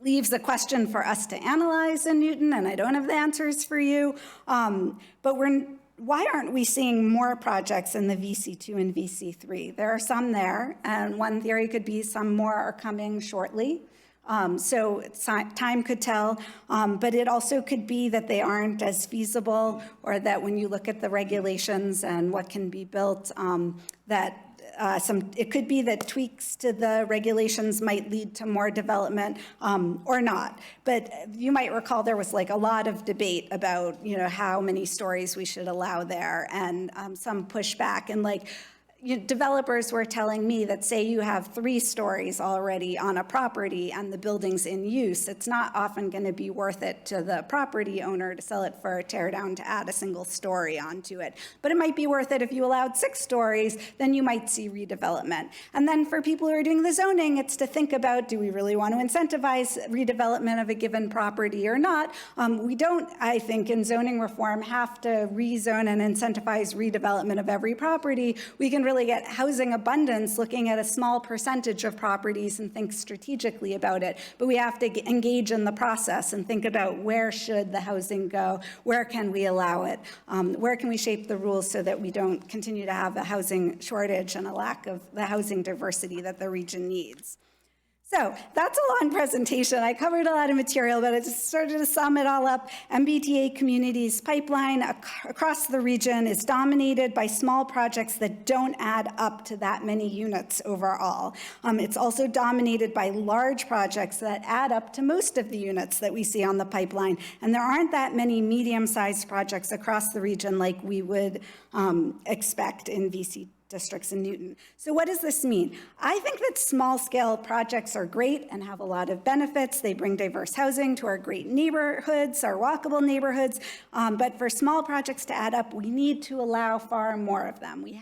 [SPEAKER 2] leaves a question for us to analyze in Newton, and I don't have the answers for you. But why aren't we seeing more projects in the VC2 and VC3? There are some there, and one theory could be some more are coming shortly. So time could tell, but it also could be that they aren't as feasible, or that when you look at the regulations and what can be built, it could be that tweaks to the regulations might lead to more development or not. But you might recall there was like a lot of debate about how many stories we should allow there, and some pushback, and like developers were telling me that say you have 3 stories already on a property and the building's in use, it's not often going to be worth it to the property owner to sell it for a tear down to add a single story onto it. But it might be worth it if you allowed 6 stories, then you might see redevelopment. And then for people who are doing the zoning, it's to think about, do we really want to incentivize redevelopment of a given property or not? We don't, I think, in zoning reform have to rezone and incentivize redevelopment of every property. We can really get housing abundance looking at a small percentage of properties and think strategically about it. But we have to engage in the process and think about where should the housing go, where can we allow it, where can we shape the rules so that we don't continue to have a housing shortage and a lack of the housing diversity that the region needs. So that's a long presentation. I covered a lot of material, but I just started to sum it all up. MBTA Communities pipeline across the region is dominated by small projects that don't add up to that many units overall. It's also dominated by large projects that add up to most of the units that we see on the pipeline. And there aren't that many medium-sized projects across the region like we would expect in VC2 districts in Newton. So what does this mean? I think that small-scale projects are great and have a lot of benefits. They bring diverse housing to our great neighborhoods, our walkable neighborhoods. But for small projects to add up, we need to allow far more of them. We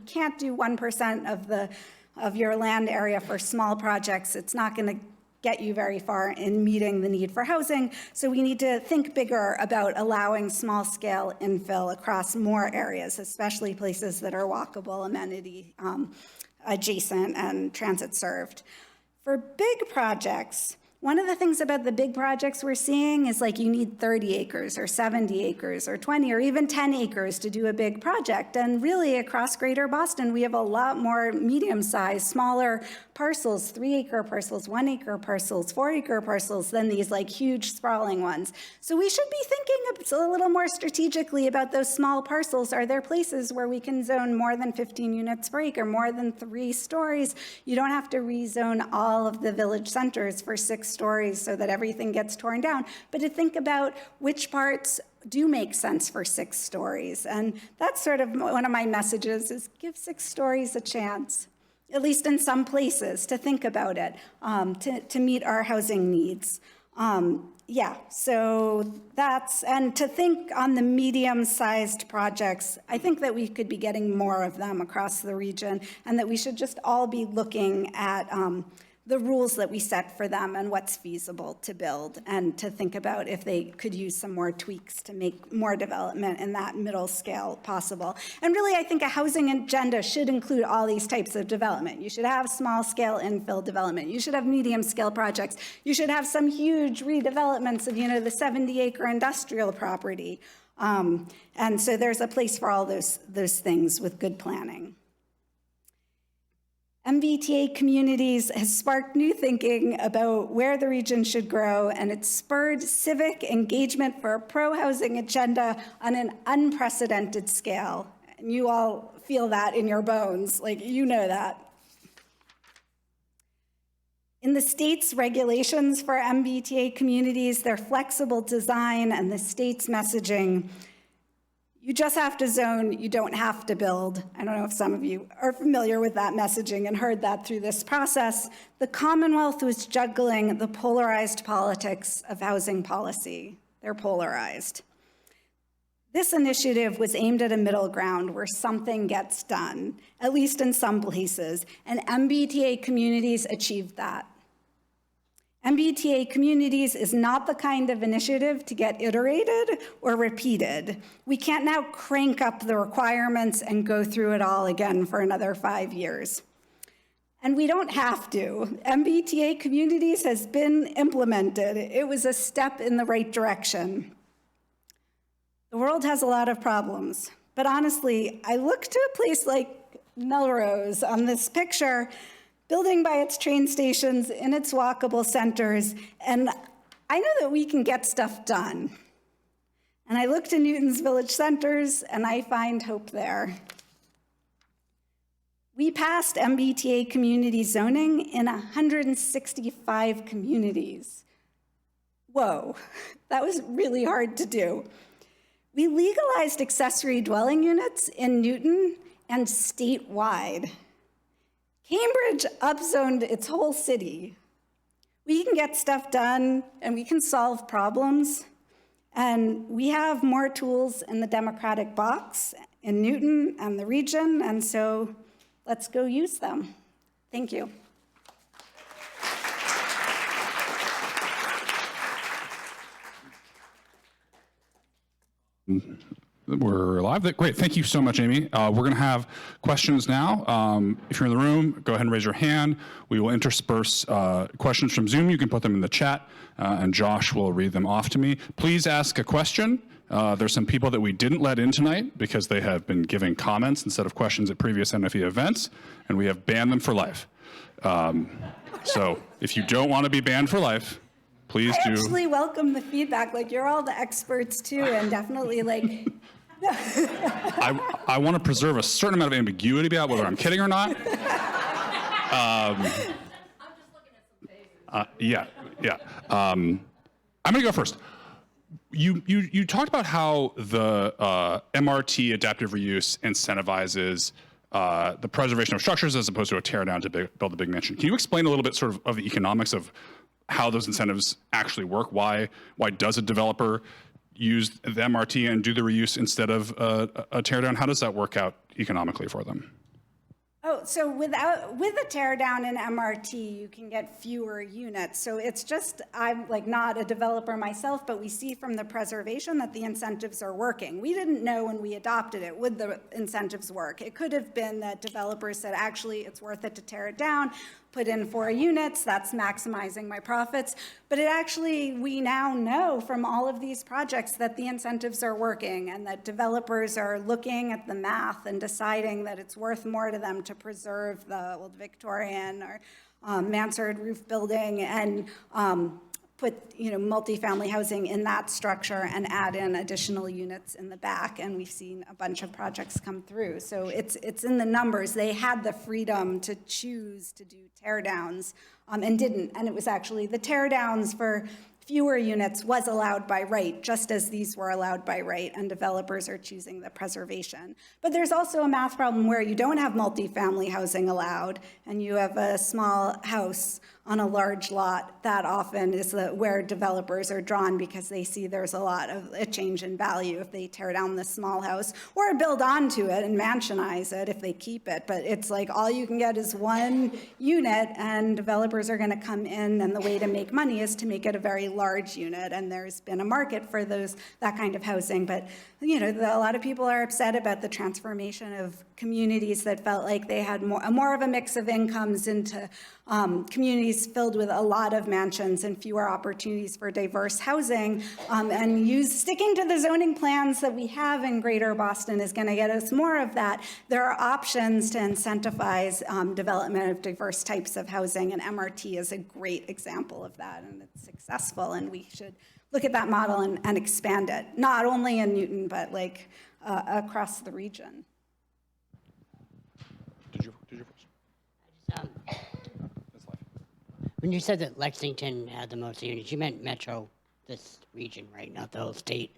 [SPEAKER 2] can't do 1% of your land area for small projects. It's not going to get you very far in meeting the need for housing. So we need to think bigger about allowing small-scale infill across more areas, especially places that are walkable, amenity adjacent, and transit-served. For big projects, one of the things about the big projects we're seeing is like you need 30 acres or 70 acres or 20 or even 10 acres to do a big project. And really across greater Boston, we have a lot more medium-sized, smaller parcels, 3-acre parcels, 1-acre parcels, 4-acre parcels than these like huge sprawling ones. So we should be thinking a little more strategically about those small parcels. Are there places where we can zone more than 15 units per acre, more than 3 stories? You don't have to rezone all of the village centers for 6 stories so that everything gets torn down, but to think about which parts do make sense for 6 stories. And that's sort of one of my messages is give 6 stories a chance, at least in some places, to think about it, to meet our housing needs. So that's, and to think on the medium-sized projects, I think that we could be getting more of them across the region and that we should just all be looking at the rules that we set for them and what's feasible to build, and to think about if they could use some more tweaks to make more development in that middle scale possible. And really, I think a housing agenda should include all these types of development. You should have small scale infill development. You should have medium scale projects. You should have some huge redevelopments of, the 70-acre industrial property. And so there's a place for all those things with good planning. MBTA communities has sparked new thinking about where the region should grow, and it's spurred civic engagement for a pro-housing agenda on an unprecedented scale. And you all feel that in your bones, like you know that. In the state's regulations for MBTA communities, their flexible design and the state's messaging, you just have to zone, you don't have to build. I don't know if some of you are familiar with that messaging and heard that through this process. The Commonwealth was juggling the polarized politics of housing policy. They're polarized. This initiative was aimed at a middle ground where something gets done, at least in some places, and MBTA communities achieved that. MBTA communities is not the kind of initiative to get iterated or repeated. We can't now crank up the requirements and go through it all again for another 5 years. And we don't have to. MBTA communities has been implemented. It was a step in the right direction. The world has a lot of problems, but honestly, I look to a place like Melrose on this picture, building by its train stations, in its walkable centers, and I know that we can get stuff done. And I look to Newton's village centers, and I find hope there. We passed MBTA community zoning in 165 communities. Whoa, that was really hard to do. We legalized accessory dwelling units in Newton and statewide. Cambridge upzoned its whole city. We can get stuff done and we can solve problems. And we have more tools in the democratic box in Newton and the region, and so let's go use them. Thank you.
[SPEAKER 1] We're live. Great. Thank you so much, Amy. We're going to have questions now. If you're in the room, go ahead and raise your hand. We will intersperse questions from Zoom. You can put them in the chat, and Josh will read them off to me. Please ask a question. There's some people that we didn't let in tonight because they have been giving comments instead of questions at previous NFE events, and we have banned them for life. So if you don't want to be banned for life, please do.
[SPEAKER 2] I actually welcome the feedback. Like, you're all the experts too, and definitely like.
[SPEAKER 1] I want to preserve a certain amount of ambiguity about whether I'm kidding or not.
[SPEAKER 3] I'm just looking at some faces.
[SPEAKER 1] Yeah. I'm going to go first. You talked about how the MRT adaptive reuse incentivizes
[SPEAKER 3] the preservation of structures as opposed to a tear down to build a big mansion. Can you explain a little bit sort of the economics of how those incentives actually work? Why does a developer use the MRT and do the reuse instead of a tear down? How does that work out economically for them?
[SPEAKER 2] Oh, so with a tear down in MRT, you can get fewer units. So it's just, I'm like not a developer myself, but we see from the preservation that the incentives are working. We didn't know when we adopted it, would the incentives work? It could have been that developers said, actually, it's worth it to tear it down, put in 4 units, that's maximizing my profits. But it actually, we now know from all of these projects that the incentives are working and that developers are looking at the math and deciding that it's worth more to them to preserve the old Victorian or mansard roof building and put multifamily housing in that structure and add in additional units in the back. And we've seen a bunch of projects come through. So it's in the numbers. They had the freedom to choose to do tear downs and didn't. And it was actually the tear downs for fewer units was allowed by right, just as these were allowed by right, and developers are choosing the preservation. But there's also a math problem where you don't have multifamily housing allowed, and you have a small house on a large lot. That often is where developers are drawn because they see there's a lot of a change in value if they tear down the small house or build onto it and mansionize it if they keep it. But it's like all you can get is 1 unit, and developers are going to come in, and the way to make money is to make it a very large unit. And there's been a market for that kind of housing. But a lot of people are upset about the transformation of communities that felt like they had more of a mix of incomes into communities filled with a lot of mansions and fewer opportunities for diverse housing, and sticking to the zoning plans that we have in Greater Boston is going to get us more of that. There are options to incentivize development of diverse types of housing, and MRT is a great example of that, and it's successful, and we should look at that model and expand it, not only in Newton, but across the region.
[SPEAKER 3] Did you first?
[SPEAKER 4] When you said that Lexington had the most units, you meant metro, this region, right? Not the whole state.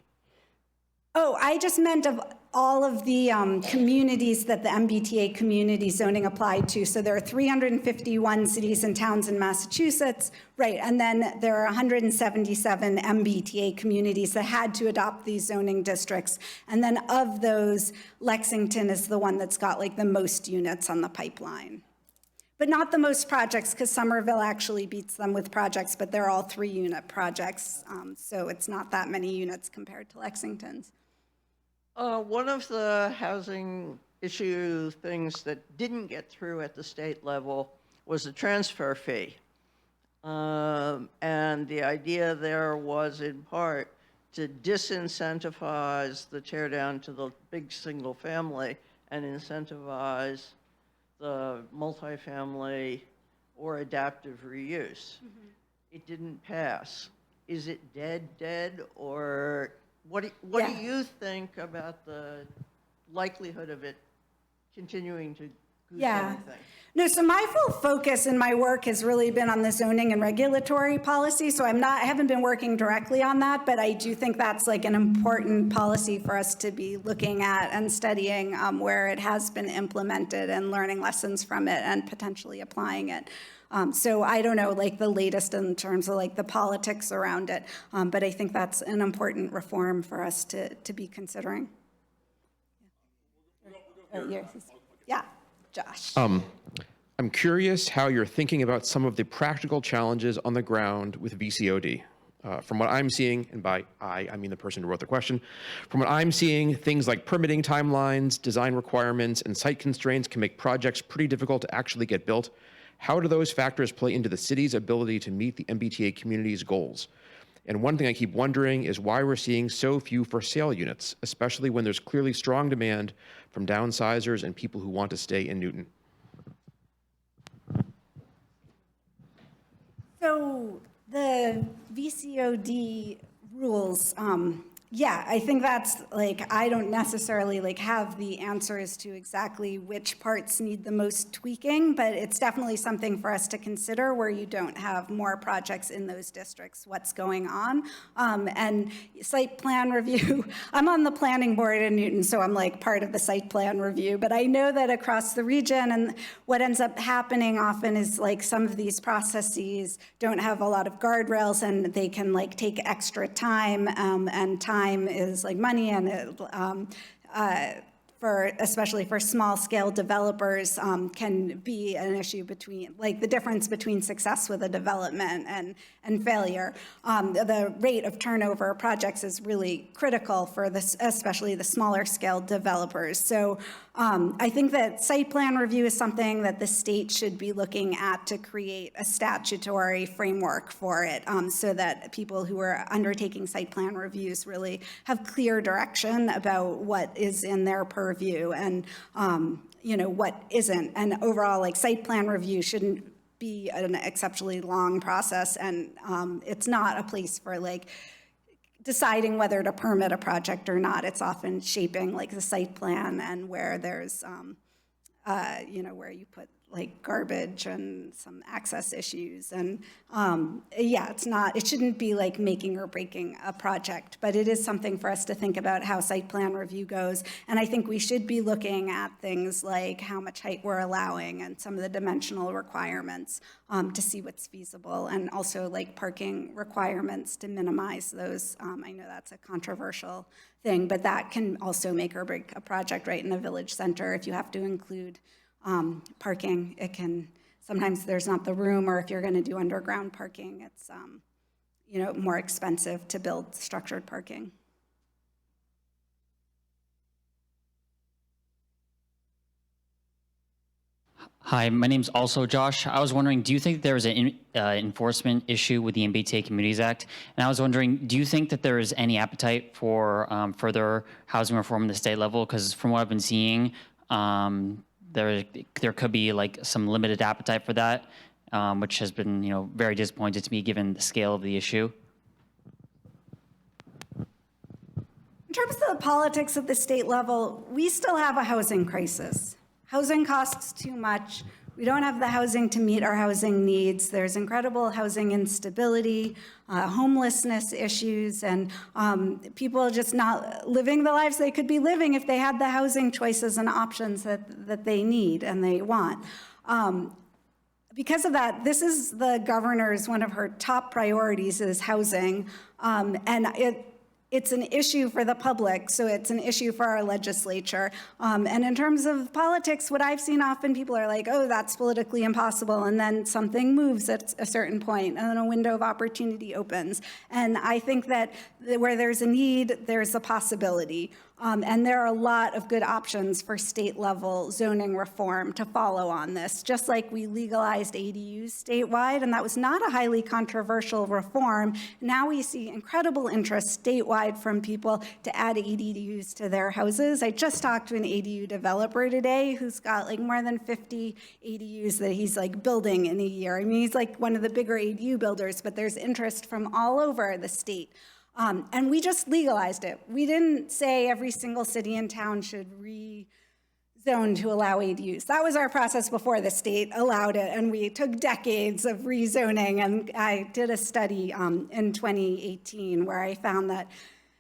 [SPEAKER 2] Oh, I just meant of all of the communities that the MBTA community zoning applied to. So there are 351 cities and towns in Massachusetts, right? And then there are 177 MBTA communities that had to adopt these zoning districts. And then of those, Lexington is the one that's got the most units on the pipeline. But not the most projects, because Somerville actually beats them with projects, but they're all 3-unit projects. So it's not that many units compared to Lexington's.
[SPEAKER 5] One of the housing issue things that didn't get through at the state level was the transfer fee. And the idea there was in part to disincentivize the tear down to the big single family and incentivize the multifamily or adaptive reuse. Mm-hmm. It didn't pass. Is it dead, or what do you think about the likelihood of it continuing to goose anything?
[SPEAKER 2] No, so my full focus in my work has really been on the zoning and regulatory policy. So I haven't been working directly on that, but I do think that's an important policy for us to be looking at and studying where it has been implemented and learning lessons from it and potentially applying it. So I don't know the latest in terms of the politics around it, but I think that's an important reform for us to be considering. Yeah, Josh.
[SPEAKER 6] I'm curious how you're thinking about some of the practical challenges on the ground with VCOD. From what I'm seeing, and by I mean the person who wrote the question, from what I'm seeing, things like permitting timelines, design requirements, and site constraints can make projects pretty difficult to actually get built. How do those factors play into the city's ability to meet the MBTA community's goals? And one thing I keep wondering is why we're seeing so few for sale units, especially when there's clearly strong demand from downsizers and people who want to stay in Newton.
[SPEAKER 2] So the VCOD rules Yeah, I think that's like, I don't necessarily like have the answers to exactly which parts need the most tweaking, but it's definitely something for us to consider where you don't have more projects in those districts, what's going on. And site plan review, I'm on the planning board in Newton, so I'm like part of the site plan review, but I know that across the region, and what ends up happening often is like some of these processes don't have a lot of guardrails and they can like take extra time, and time is like money, and especially for small scale developers, can be an issue between, like the difference between success with a development and failure. The rate of turnover of projects is really critical for this, especially the smaller scale developers. So I think that site plan review is something that the state should be looking at to create a statutory framework for it, so that people who are undertaking site plan reviews really have clear direction about what is in their purview and what isn't. And overall, like site plan review shouldn't be an exceptionally long process, and it's not a place for like deciding whether to permit a project or not. It's often shaping like the site plan and where there's, where you put like garbage and some access issues. And yeah, it shouldn't be like making or breaking a project, but it is something for us to think about how site plan review goes. And I think we should be looking at things like how much height we're allowing and some of the dimensional requirements to see what's feasible, and also like parking requirements to minimize those. I know that's a controversial thing, but that can also make or break a project right in a village center if you have to include parking. It can, sometimes there's not the room, or if you're going to do underground parking, it's more expensive to build structured parking.
[SPEAKER 7] Hi, my name's also Josh. I was wondering, do you think there is an enforcement issue with the MBTA Communities Act? And I was wondering, do you think that there is any appetite for further housing reform at the state level? Because from what I've been seeing, there could be like some limited appetite for that, which has been very disappointing to me given the scale of the issue.
[SPEAKER 2] In terms of the politics at the state level, we still have a housing crisis. Housing costs too much. We don't have the housing to meet our housing needs. There's incredible housing instability, homelessness issues, and people just not living the lives they could be living if they had the housing choices and options that they need and they want. Because of that, this is the governor's, one of her top priorities is housing, and it's an issue for the public, so it's an issue for our legislature. And in terms of politics, what I've seen often, people are like, oh, that's politically impossible, and then something moves at a certain point, and then a window of opportunity opens. And I think that where there's a need, there's a possibility. And there are a lot of good options for state-level zoning reform to follow on this, just like we legalized ADUs statewide, and that was not a highly controversial reform. Now we see incredible interest statewide from people to add ADUs to their houses. I just talked to an ADU developer today who's got like more than 50 ADUs that he's like building in a year. I mean, he's like one of the bigger ADU builders, but there's interest from all over the state. And we just legalized it. We didn't say every single city and town should rezone to allow ADUs. That was our process before the state allowed it, and we took decades of rezoning. And I did a study in 2018 where I found that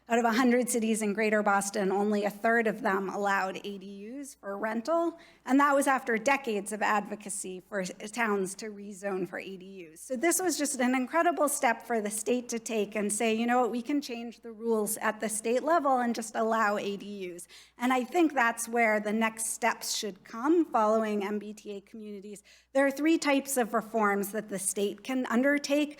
[SPEAKER 2] out of 100 cities in Greater Boston, only a third of them allowed ADUs for rental, and that was after decades of advocacy for towns to rezone for ADUs. So this was just an incredible step for the state to take and say, you know what, we can change the rules at the state level and just allow ADUs. And I think that's where the next steps should come following MBTA communities. There are 3 types of reforms that the state can undertake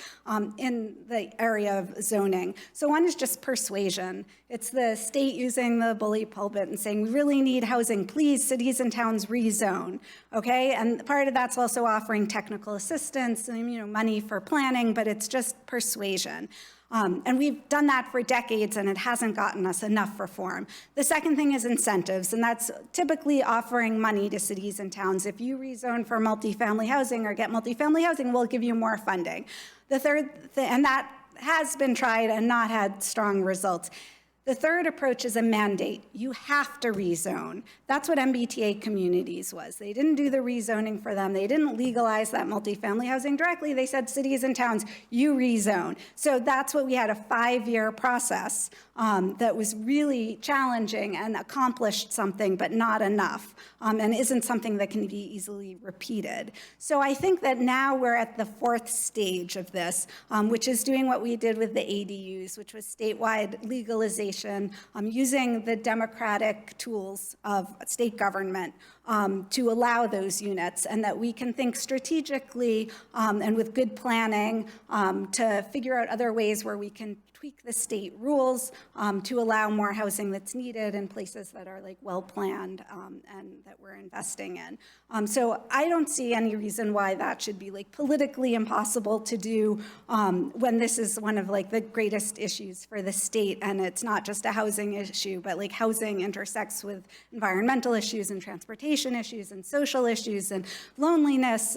[SPEAKER 2] in the area of zoning. So one is just persuasion. It's the state using the bully pulpit and saying, we really need housing, please, cities and towns rezone, okay? And part of that's also offering technical assistance and money for planning, but it's just persuasion. And we've done that for decades, and it hasn't gotten us enough reform. The second thing is incentives, and that's typically offering money to cities and towns. If you rezone for multifamily housing or get multifamily housing, we'll give you more funding. The third thing, and that has been tried and not had strong results. The third approach is a mandate. You have to rezone. That's what MBTA communities was. They didn't do the rezoning for them. They didn't legalize that multifamily housing directly. They said, cities and towns, you rezone. So that's what we had, a 5-year process that was really challenging and accomplished something, but not enough, and isn't something that can be easily repeated. So I think that now we're at the 4th stage of this, which is doing what we did with the ADUs, which was statewide legalization, using the democratic tools of state government to allow those units, and that we can think strategically and with good planning to figure out other ways where we can tweak the state rules to allow more housing that's needed in places that are like well-planned and that we're investing in. So I don't see any reason why that should be like politically impossible to do when this is one of like the greatest issues for the state, and it's not just a housing issue, but like housing intersects with environmental issues and transportation issues and social issues and loneliness.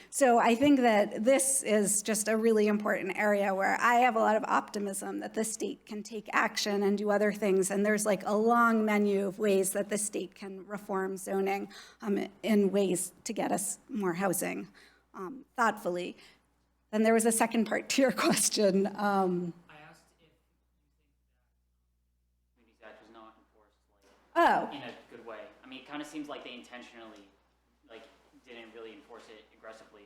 [SPEAKER 2] So I think that this is just a really important area where I have a lot of optimism that the state can take action and do other things. And there's like a long menu of ways that the state can reform zoning in ways to get us more housing thoughtfully. Then there was a second part to your question.
[SPEAKER 7] I asked if you think that Communities Act was not enforced in a good way. I mean, it kind of seems like they intentionally didn't really enforce it aggressively.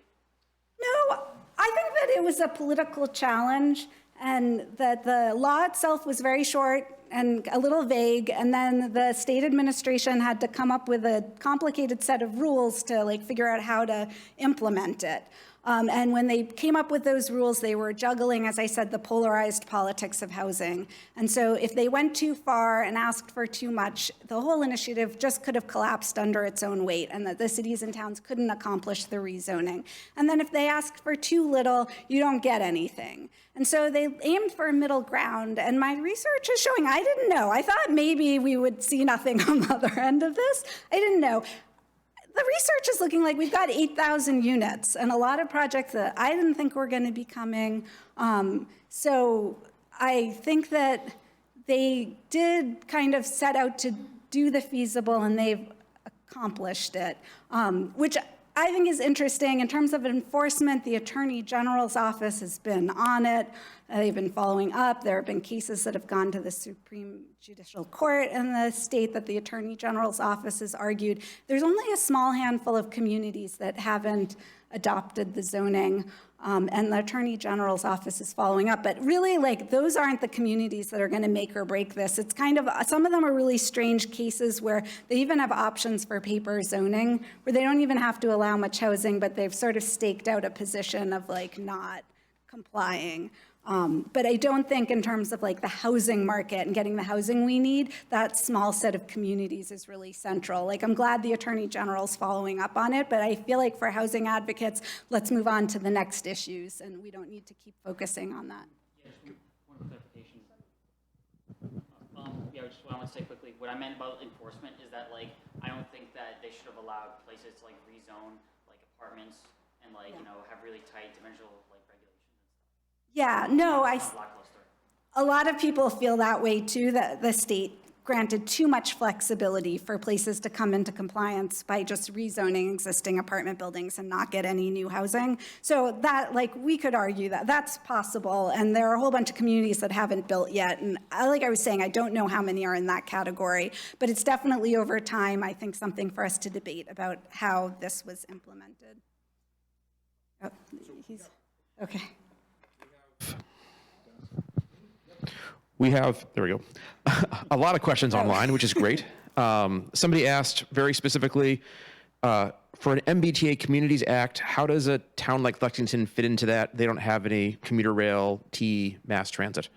[SPEAKER 2] No, I think that it was a political challenge, and that the law itself was very short and a little vague, and then the state administration had to come up with a complicated set of rules to like figure out how to implement it. And when they came up with those rules, they were juggling, as I said, the polarized politics of housing. And so if they went too far and asked for too much, the whole initiative just could have collapsed under its own weight, and that the cities and towns couldn't accomplish the rezoning. And then if they asked for too little, you don't get anything. And so they aimed for a middle ground, and my research is showing, I didn't know. I thought maybe we would see nothing on the other end of this. I didn't know. The research is looking like we've got 8,000 units and a lot of projects that I didn't think were going to be coming. So I think that they did kind of set out to do the feasible, and they've accomplished it, which I think is interesting. In terms of enforcement, the Attorney General's office has been on it. They've been following up. There have been cases that have gone to the Supreme Judicial Court in the state that the Attorney General's office has argued. There's only a small handful of communities that haven't adopted the zoning, and the Attorney General's office is following up. But really, like, those aren't the communities that are going to make or break this. It's kind of, some of them are really strange cases where they even have options for paper zoning, where they don't even have to allow much housing, but they've sort of staked out a position of like not complying. But I don't think in terms of like the housing market and getting the housing we need, that small set of communities is really central. Like, I'm glad the Attorney General's following up on it, but I feel like for housing advocates, let's move on to the next issues, and we don't need to keep focusing on that.
[SPEAKER 7] Yeah, just one clarification. I want to say quickly, what I meant about enforcement is that, like, I don't think that they should have allowed places to like rezone like apartments and like, have really tight dimensional like regulations.
[SPEAKER 2] Yeah, no,
[SPEAKER 7] Lackluster.
[SPEAKER 2] a lot of people feel that way too, that the state granted too much flexibility for places to come into compliance by just rezoning existing apartment buildings and not get any new housing. So that, like, we could argue that that's possible, and there are a whole bunch of communities that haven't built yet. And like I was saying, I don't know how many are in that category, but it's definitely over time, I think, something for us to debate about how this was implemented. Oh, okay.
[SPEAKER 6] We have, there we go, a lot of questions online, which is great. Somebody asked very specifically, for an MBTA Communities Act, how does a town like Lexington fit into that? They don't have any commuter rail, T, mass transit.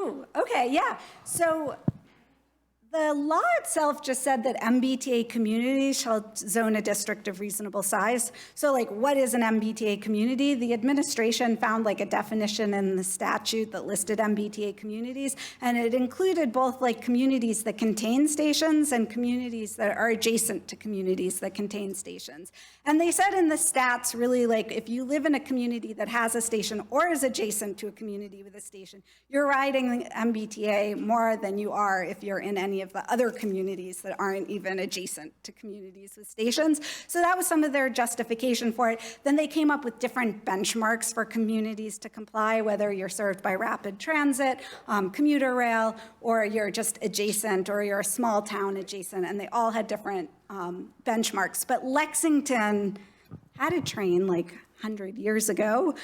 [SPEAKER 2] Ooh, okay, yeah. So The law itself just said that MBTA communities shall zone a district of reasonable size. So like, what is an MBTA community? The administration found like a definition in the statute that listed MBTA communities, and it included both like communities that contain stations and communities that are adjacent to communities that contain stations. And they said in the stats, really, like, if you live in a community that has a station or is adjacent to a community with a station, you're riding the MBTA more than you are if you're in any of the other communities that aren't even adjacent to communities with stations. So that was some of their justification for it. Then they came up with different benchmarks for communities to comply, whether you're served by rapid transit, commuter rail, or you're just adjacent, or you're a small town adjacent, and they all had different benchmarks. But Lexington had a train like 100 years ago,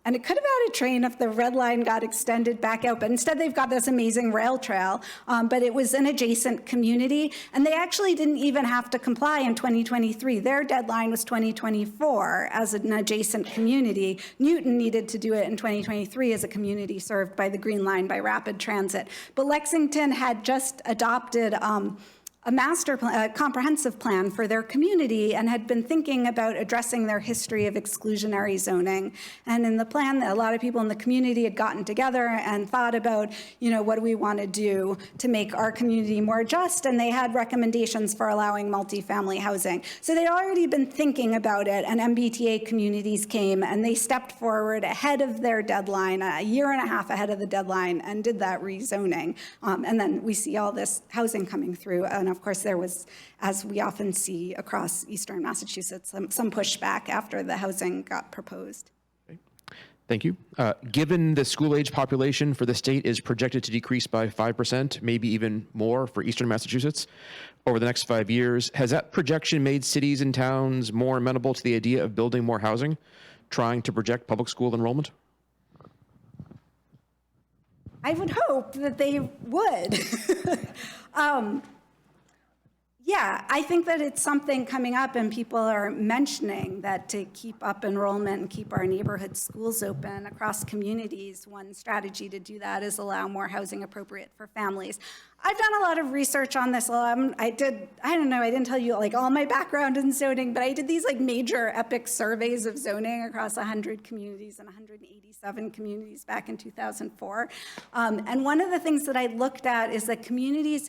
[SPEAKER 2] and it could have had a train if the red line got extended back out, but instead they've got this amazing rail trail, but it was an adjacent community, and they actually didn't even have to comply in 2023. Their deadline was 2024 as an adjacent community. Newton needed to do it in 2023 as a community served by the Green Line by rapid transit. But Lexington had just adopted a master plan, a comprehensive plan for their community, and had been thinking about addressing their history of exclusionary zoning. And in the plan, a lot of people in the community had gotten together and thought about, you know, what do we want to do to make our community more just? And they had recommendations for allowing multifamily housing. So they'd already been thinking about it, and MBTA communities came and they stepped forward ahead of their deadline, a year and a half ahead of the deadline, and did that rezoning. And then we see all this housing coming through. And of course, there was, as we often see across eastern Massachusetts, some pushback after the housing got proposed.
[SPEAKER 6] Okay. Thank you. Given the school-age population for the state is projected to decrease by 5%, maybe even more for eastern Massachusetts over the next 5 years, has that projection made cities and towns more amenable to the idea of building more housing, trying to project public school enrollment?
[SPEAKER 2] I would hope that they would. Yeah, I think that it's something coming up, and people are mentioning that to keep up enrollment and keep our neighborhood schools open across communities, one strategy to do that is allow more housing appropriate for families. I've done a lot of research on this. I didn't tell you like all my background in zoning, but I did these like major epic surveys of zoning across 100 communities and 187 communities back in 2004. And one of the things that I looked at is that communities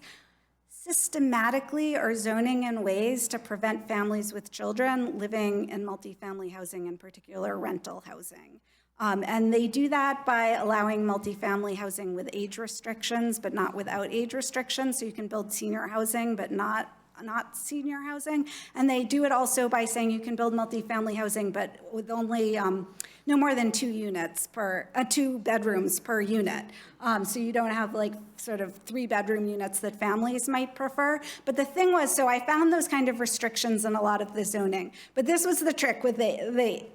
[SPEAKER 2] systematically are zoning in ways to prevent families with children living in multifamily housing, in particular rental housing. And they do that by allowing multifamily housing with age restrictions, but not without age restrictions. So you can build senior housing, but not senior housing. And they do it also by saying you can build multifamily housing, but with only no more than 2 bedrooms per unit. So you don't have like sort of 3-bedroom units that families might prefer. But the thing was, so I found those kind of restrictions in a lot of the zoning. But this was the trick with the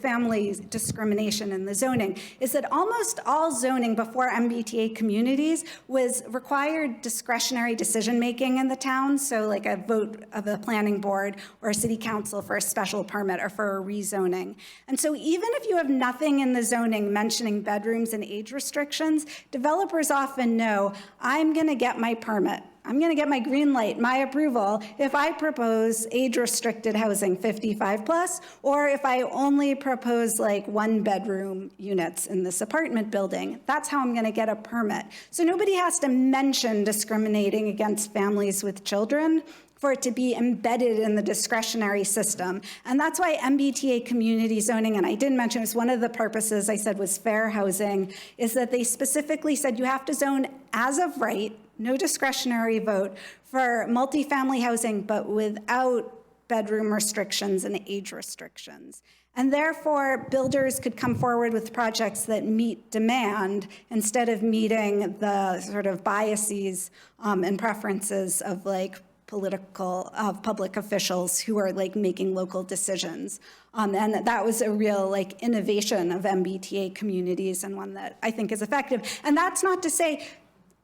[SPEAKER 2] family discrimination in the zoning, is that almost all zoning before MBTA communities was required discretionary decision-making in the town. So like a vote of the planning board or a city council for a special permit or for a rezoning. And so even if you have nothing in the zoning mentioning bedrooms and age restrictions, developers often know, I'm going to get my permit. I'm going to get my green light, my approval, if I propose age-restricted housing 55 plus, or if I only propose like 1-bedroom units in this apartment building. That's how I'm going to get a permit. So nobody has to mention discriminating against families with children for it to be embedded in the discretionary system. And that's why MBTA community zoning, and I didn't mention, it's one of the purposes I said was fair housing, is that they specifically said you have to zone as of right, no discretionary vote, for multifamily housing, but without bedroom restrictions and age restrictions. And therefore, builders could come forward with projects that meet demand instead of meeting the sort of biases and preferences of like public officials who are like making local decisions. And that was a real like innovation of MBTA communities, and one that I think is effective. And that's not to say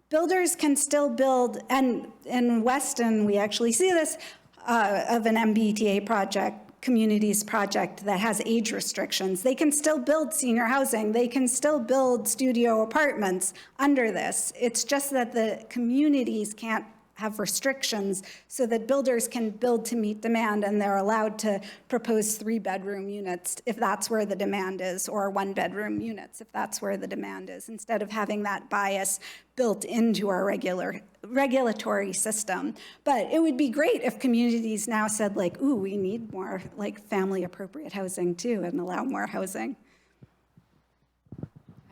[SPEAKER 2] builders can still build, and in Weston we actually see this of an MBTA project community's project that has age restrictions. They can still build senior housing. They can still build studio apartments under this. It's just that the communities can't have restrictions so that builders can build to meet demand, and they're allowed to propose 3-bedroom units if that's where the demand is, or 1-bedroom units if that's where the demand is, instead of having that bias built into our regulatory system. But it would be great if communities now said, like, ooh, we need more like family appropriate housing too, and allow more housing.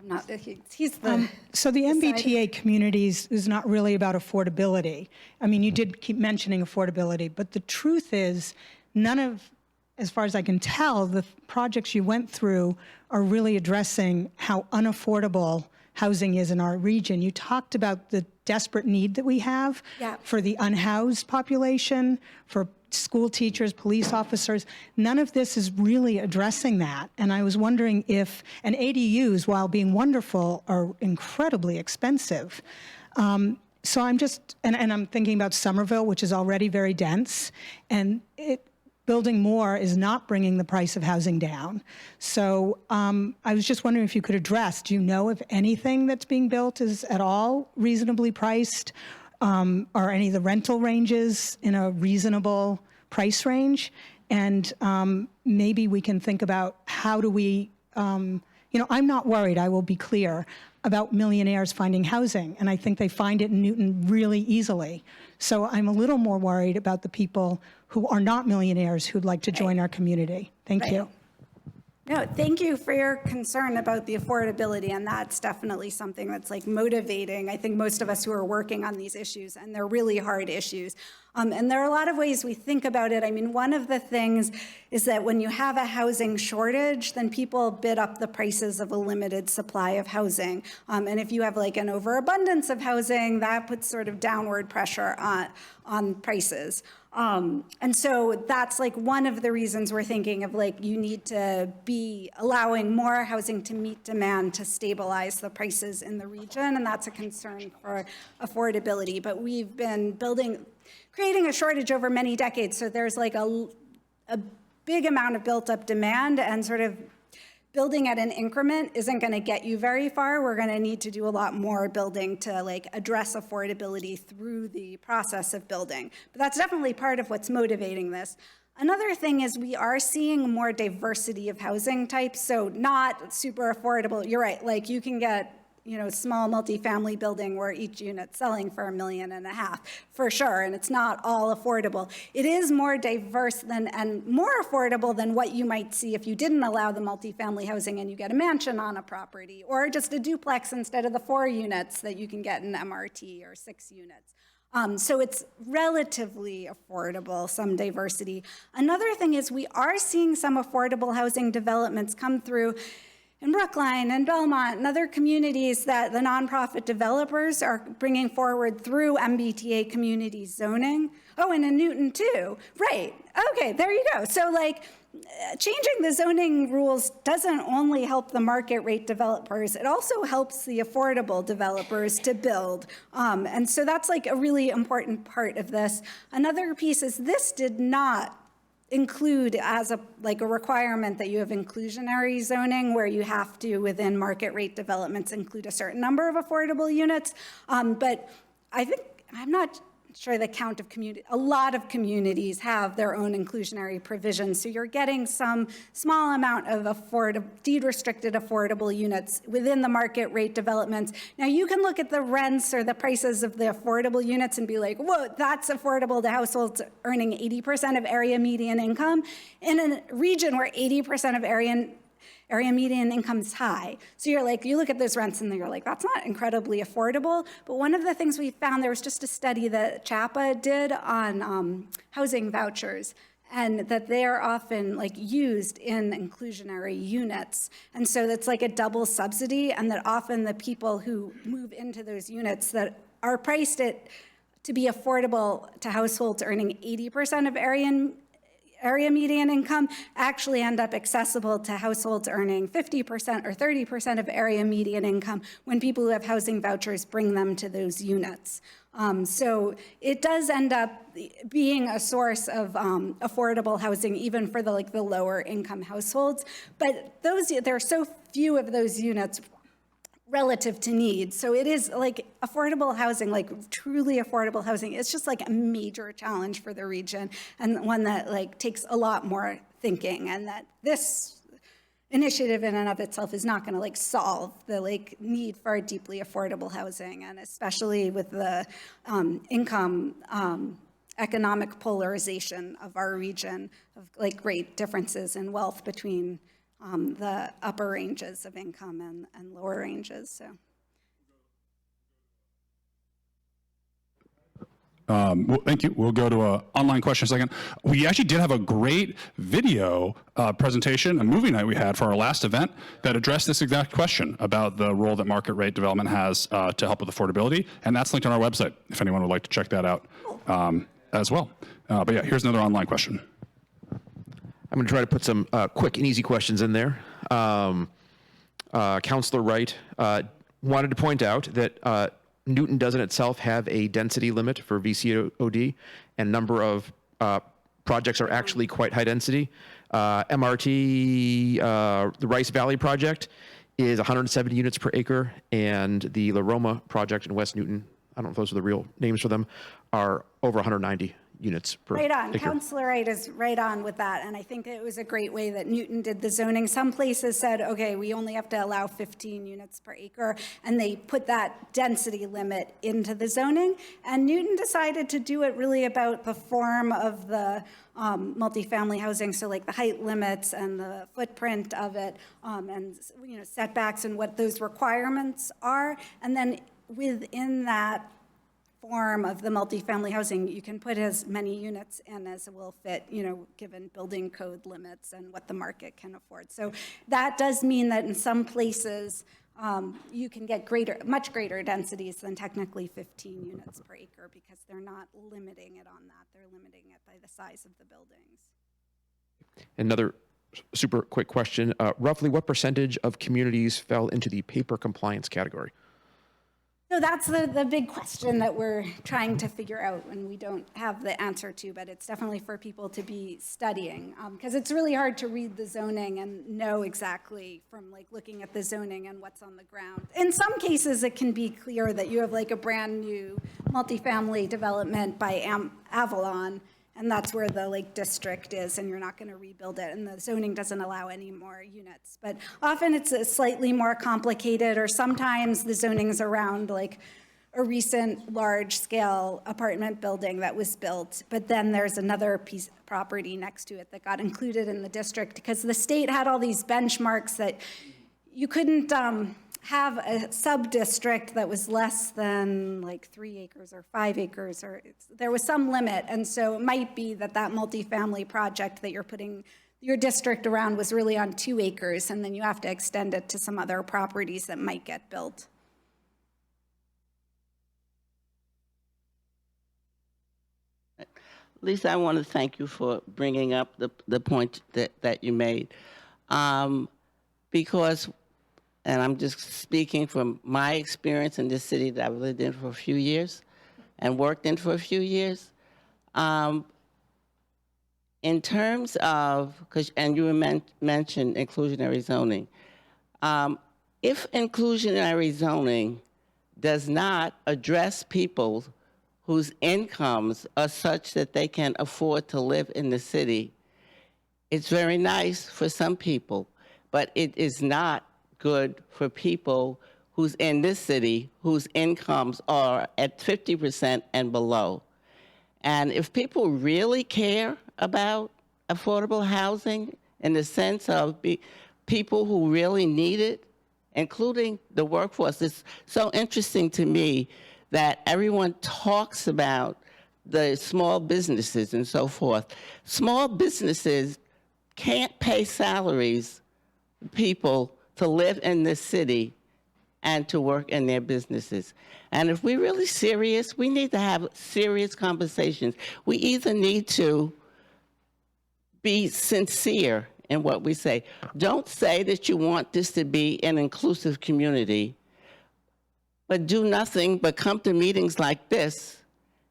[SPEAKER 2] Not, he's the
[SPEAKER 8] so the MBTA communities is not really about affordability. I mean, you did keep mentioning affordability, but the truth is none of, as far as I can tell, the projects you went through are really addressing how unaffordable housing is in our region. You talked about the desperate need that we have for the unhoused population, for school teachers, police officers. None of this is really addressing that. And I was wondering if, and ADUs, while being wonderful, are incredibly expensive. So I'm just, and I'm thinking about Somerville, which is already very dense, and building more is not bringing the price of housing down. So I was just wondering if you could address, do you know if anything that's being built is at all reasonably priced? Are any of the rental ranges in a reasonable price range? And maybe we can think about how do we, I'm not worried, I will be clear, about millionaires finding housing. And I think they find it in Newton really easily. So I'm a little more worried about the people who are not millionaires who'd like to join our community. Thank you.
[SPEAKER 2] No, thank you for your concern about the affordability, and that's definitely something that's like motivating, I think, most of us who are working on these issues, and they're really hard issues. And there are a lot of ways we think about it. I mean, one of the things is that when you have a housing shortage, then people bid up the prices of a limited supply of housing. And if you have like an overabundance of housing, that puts sort of downward pressure on prices. And so that's like one of the reasons we're thinking of like you need to be allowing more housing to meet demand to stabilize the prices in the region, and that's a concern for affordability. But we've been creating a shortage over many decades, so there's like a big amount of built up demand, and sort of building at an increment isn't going to get you very far. We're going to need to do a lot more building to like address affordability through the process of building. But that's definitely part of what's motivating this. Another thing is we are seeing more diversity of housing types, so not super affordable. You're right, like you can get small multifamily building where each unit's selling for $1.5 million, for sure, and it's not all affordable. It is more diverse and more affordable than what you might see if you didn't allow the multifamily housing and you get a mansion on a property, or just a duplex instead of the 4 units that you can get in MRT, or 6 units. So it's relatively affordable, some diversity. Another thing is we are seeing some affordable housing developments come through in Brookline and Belmont and other communities that the nonprofit developers are bringing forward through MBTA community zoning. Oh, and in Newton too. Right. Okay, there you go. So like changing the zoning rules doesn't only help the market rate developers, it also helps the affordable developers to build. And so that's like a really important part of this. Another piece is this did not include as a requirement that you have inclusionary zoning, where you have to, within market rate developments, include a certain number of affordable units. But I think, I'm not sure the count of a lot of communities have their own inclusionary provisions. So you're getting some small amount of deed-restricted affordable units within the market rate developments. Now you can look at the rents or the prices of the affordable units and be like, whoa, that's affordable to households earning 80% of area median income in a region where 80% of area median income is high. So you're like, you look at those rents and you're like, that's not incredibly affordable. But one of the things we found, there was just a study that CHAPA did on housing vouchers, and that they're often like used in inclusionary units. And so that's like a double subsidy, and that often the people who move into those units that are priced to be affordable to households earning 80% of area median income actually end up accessible to households earning 50% or 30% of area median income when people who have housing vouchers bring them to those units. So it does end up being a source of affordable housing, even for the lower income households. But there are so few of those units relative to need. So it is like affordable housing, like truly affordable housing. It's just like a major challenge for the region, and one that like takes a lot more thinking, and that this initiative in and of itself is not going to like solve the like need for deeply affordable housing, and especially with the income economic polarization of our region, of like great differences in wealth between the upper ranges of income and lower ranges. So.
[SPEAKER 3] Well, thank you. We'll go to an online question in a second. We actually did have a great video presentation, a movie night we had for our last event that addressed this exact question about the role that market rate development has to help with affordability. And that's linked on our website if anyone would like to check that out as well. But yeah, here's another online question.
[SPEAKER 6] I'm going to try to put some quick and easy questions in there. Councillor Wright wanted to point out that Newton doesn't itself have a density limit for VCOD, and number of projects are actually quite high density. MRT, the Rice Valley project, is 170 units per acre, and the La Roma project in West Newton, I don't know if those are the real names for them, are over 190 units per
[SPEAKER 2] Right on.
[SPEAKER 6] acre.
[SPEAKER 2] Councillor Wright is right on with that. And I think it was a great way that Newton did the zoning. Some places said, okay, we only have to allow 15 units per acre. And they put that density limit into the zoning. And Newton decided to do it really about the form of the multifamily housing. So like the height limits and the footprint of it, and setbacks and what those requirements are. And then within that form of the multifamily housing, you can put as many units in as will fit, given building code limits and what the market can afford. So that does mean that in some places, you can get much greater densities than technically 15 units per acre, because they're not limiting it on that. They're limiting it by the size of the buildings.
[SPEAKER 6] Another super quick question. Roughly what percentage of communities fell into the paper compliance category?
[SPEAKER 2] So that's the big question that we're trying to figure out, and we don't have the answer to, but it's definitely for people to be studying, because it's really hard to read the zoning and know exactly from like looking at the zoning and what's on the ground. In some cases, it can be clear that you have like a brand new multifamily development by Avalon, and that's where the like district is, and you're not going to rebuild it, and the zoning doesn't allow any more units. But often it's slightly more complicated, or sometimes the zoning's around like a recent large-scale apartment building that was built, but then there's another piece of property next to it that got included in the district, because the state had all these benchmarks that you couldn't have a sub-district that was less than like 3 acres or 5 acres, or there was some limit. And so it might be that that multifamily project that you're putting your district around was really on 2 acres, and then you have to extend it to some other properties that might get built.
[SPEAKER 9] Lisa, I want to thank you for bringing up the point that you made, because, and I'm just speaking from my experience in this city that I've lived in for a few years and worked in for a few years. In terms of, and you mentioned inclusionary zoning. If inclusionary zoning does not address people whose incomes are such that they can afford to live in the city, it's very nice for some people, but it is not good for people who's in this city whose incomes are at 50% and below. And if people really care about affordable housing in the sense of people who really need it, including the workforce, it's so interesting to me that everyone talks about the small businesses and so forth. Small businesses can't pay salaries for people to live in this city and to work in their businesses. And if we're really serious, we need to have serious conversations. We either need to be sincere in what we say. Don't say that you want this to be an inclusive community, but do nothing but come to meetings like this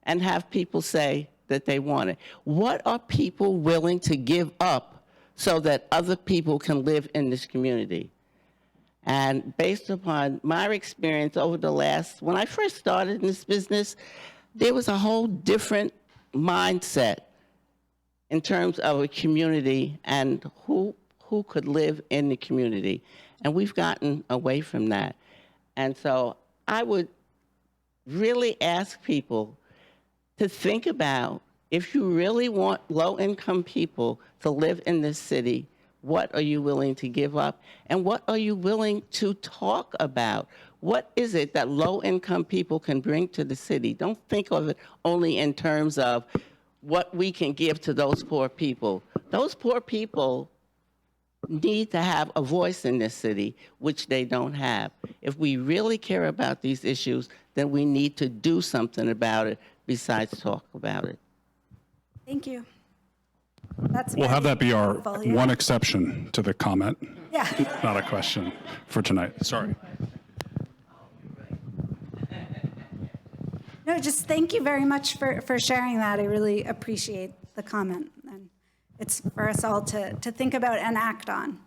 [SPEAKER 9] and have people say that they want it. What are people willing to give up so that other people can live in this community? And based upon my experience over the when I first started in this business, there was a whole different mindset in terms of a community and who could live in the community. And we've gotten away from that. And so I would really ask people to think about, if you really want low-income people to live in this city, what are you willing to give up? And what are you willing to talk about? What is it that low-income people can bring to the city? Don't think of it only in terms of what we can give to those poor people. Those poor people need to have a voice in this city, which they don't have. If we really care about these issues, then we need to do something about it besides talk about it.
[SPEAKER 2] Thank you. That's
[SPEAKER 3] We'll have that be our
[SPEAKER 2] helpful, yeah.
[SPEAKER 3] one exception to the comment,
[SPEAKER 2] Yeah.
[SPEAKER 3] not a question for tonight. Sorry.
[SPEAKER 2] No, just thank you very much for sharing that. I really appreciate the comment. And it's for us all to think about and act on.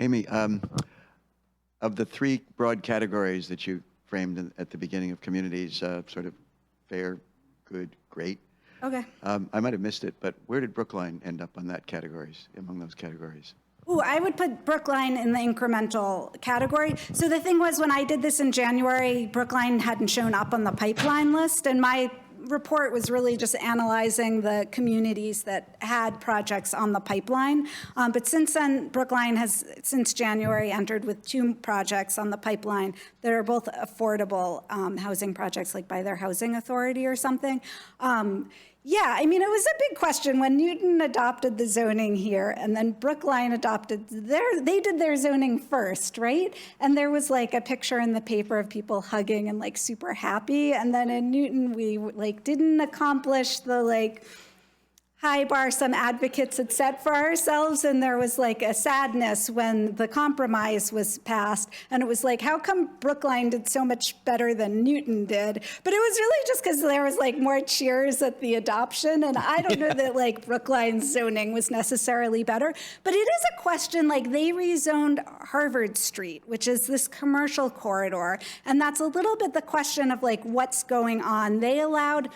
[SPEAKER 10] Amy, of the three broad categories that you framed at the beginning of communities, sort of fair, good, great,
[SPEAKER 2] Okay.
[SPEAKER 10] I might have missed it, but where did Brookline end up on that categories, among those categories?
[SPEAKER 2] Ooh, I would put Brookline in the incremental category. So the thing was, when I did this in January, Brookline hadn't shown up on the pipeline list, and my report was really just analyzing the communities that had projects on the pipeline. But since then, Brookline has, since January, entered with 2 projects on the pipeline that are both affordable housing projects, like by their housing authority or something. Yeah, I mean, it was a big question when Newton adopted the zoning here, and then Brookline adopted they did their zoning first, right? And there was like a picture in the paper of people hugging and like super happy, and then in Newton we like didn't accomplish the like high bar some advocates had set for ourselves, and there was like a sadness when the compromise was passed, and it was like, how come Brookline did so much better than Newton did? But it was really just because there was like more cheers at the adoption, and I don't know that like Brookline's zoning was necessarily better, but it is a question, like they rezoned Harvard Street, which is this commercial corridor, and that's a little bit the question of like what's going on. They allowed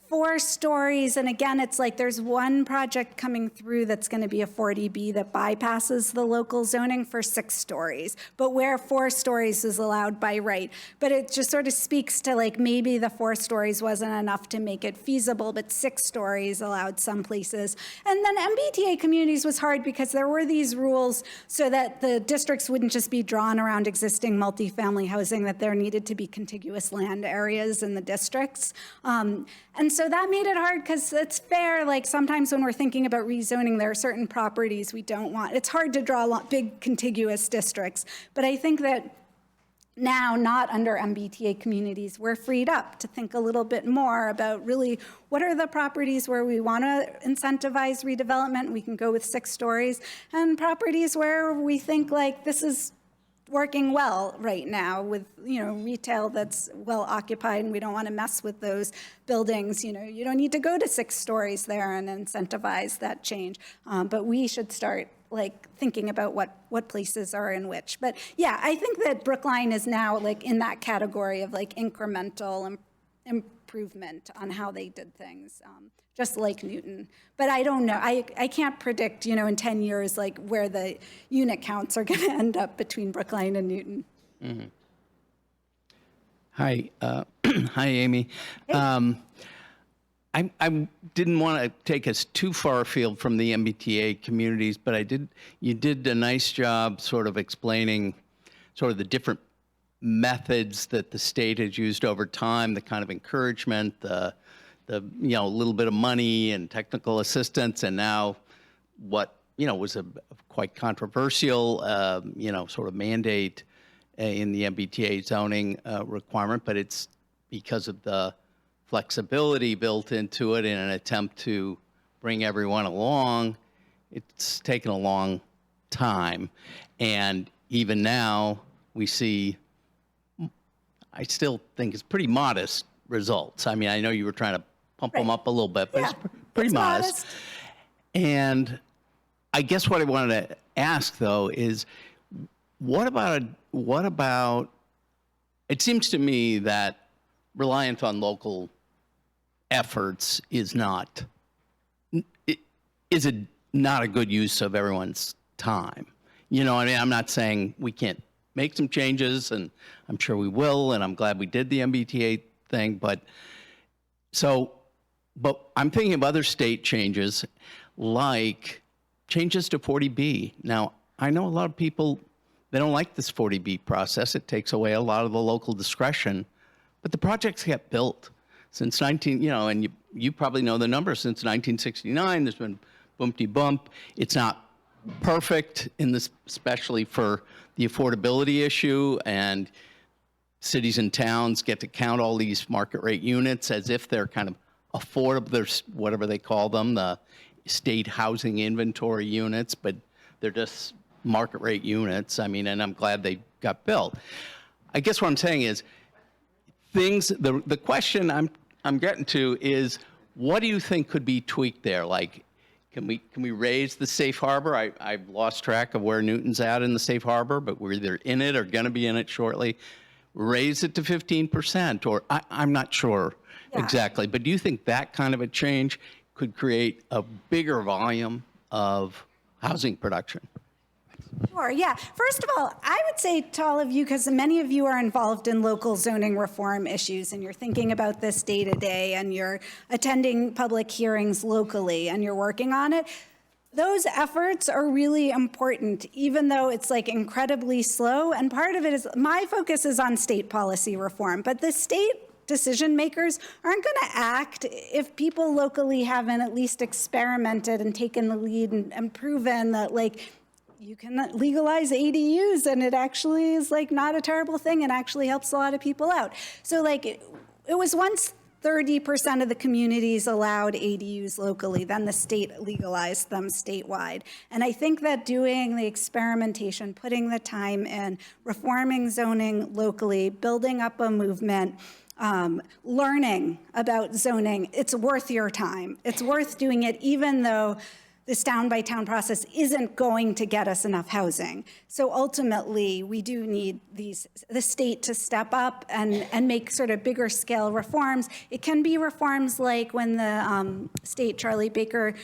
[SPEAKER 2] 4 stories, and again, it's like there's one project coming through that's going to be a 40B that bypasses the local zoning for 6 stories, but where 4 stories is allowed by right. But it just sort of speaks to like maybe the 4 stories wasn't enough to make it feasible, but 6 stories allowed some places. And then MBTA communities was hard because there were these rules so that the districts wouldn't just be drawn around existing multifamily housing, that there needed to be contiguous land areas in the districts. And so that made it hard because it's fair, like sometimes when we're thinking about rezoning, there are certain properties we don't want. It's hard to draw big contiguous districts, but I think that now, not under MBTA communities, we're freed up to think a little bit more about really what are the properties where we want to incentivize redevelopment. We can go with 6 stories, and properties where we think like this is working well right now with, you know, retail that's well occupied, and we don't want to mess with those buildings. You know, you don't need to go to 6 stories there and incentivize that change. But we should start like thinking about what places are in which. But yeah, I think that Brookline is now like in that category of like incremental improvement on how they did things, just like Newton. But I don't know, I can't predict, you know, in 10 years, like where the unit counts are gonna end up between Brookline and Newton.
[SPEAKER 11] Mm-hmm. Hi, hi, Amy.
[SPEAKER 2] Hey.
[SPEAKER 11] I didn't want to take us too far afield from the MBTA communities, but you did a nice job sort of explaining sort of the different methods that the state has used over time, the kind of encouragement, the you know, a little bit of money and technical assistance, and now what, you know, was a quite controversial, you know, sort of mandate in the MBTA zoning requirement, but it's because of the flexibility built into it in an attempt to bring everyone along, it's taken a long time. And even now, we see, I still think it's pretty modest results. I mean, I know you were trying to pump them up a little bit, but
[SPEAKER 2] Yeah,
[SPEAKER 11] it's pretty
[SPEAKER 2] it's
[SPEAKER 11] modest. And I guess what I wanted to ask, though, is what about, it seems to me that reliance on local efforts is not a good use of everyone's time. You know, I mean, I'm not saying we can't make some changes, and I'm sure we will, and I'm glad we did the MBTA thing, but I'm thinking of other state changes, like changes to 40B. Now, I know a lot of people, they don't like this 40B process. It takes away a lot of the local discretion, but the projects get built since and you probably know the numbers. Since 1969, there's been bump. It's not perfect in this, especially for the affordability issue, and cities and towns get to count all these market rate units as if they're kind of affordable. There's whatever they call them, the state housing inventory units, but they're just market rate units. I mean, and I'm glad they got built. I guess what I'm saying is the question I'm getting to is, what do you think could be tweaked there? Like, can we raise the safe harbor? I've lost track of where Newton's at in the safe harbor, but we're either in it or going to be in it shortly. Raise it to 15%, or I'm not sure exactly. But do you think that kind of a change could create a bigger volume of housing production?
[SPEAKER 2] Sure, yeah. First of all, I would say to all of you, because many of you are involved in local zoning reform issues, and you're thinking about this day to day, and you're attending public hearings locally, and you're working on it, those efforts are really important, even though it's like incredibly slow. And part of it is, my focus is on state policy reform, but the state decision makers aren't going to act if people locally haven't at least experimented and taken the lead and proven that, like, you can legalize ADUs and it actually is like not a terrible thing and actually helps a lot of people out. So like it was once 30% of the communities allowed ADUs locally, then the state legalized them statewide. And I think that doing the experimentation, putting the time in, reforming zoning locally, building up a movement, learning about zoning, it's worth your time. It's worth doing it even though this town-by-town process isn't going to get us enough housing. So ultimately, we do need the state to step up and make sort of bigger scale reforms. It can be reforms like when the state, Charlie Baker,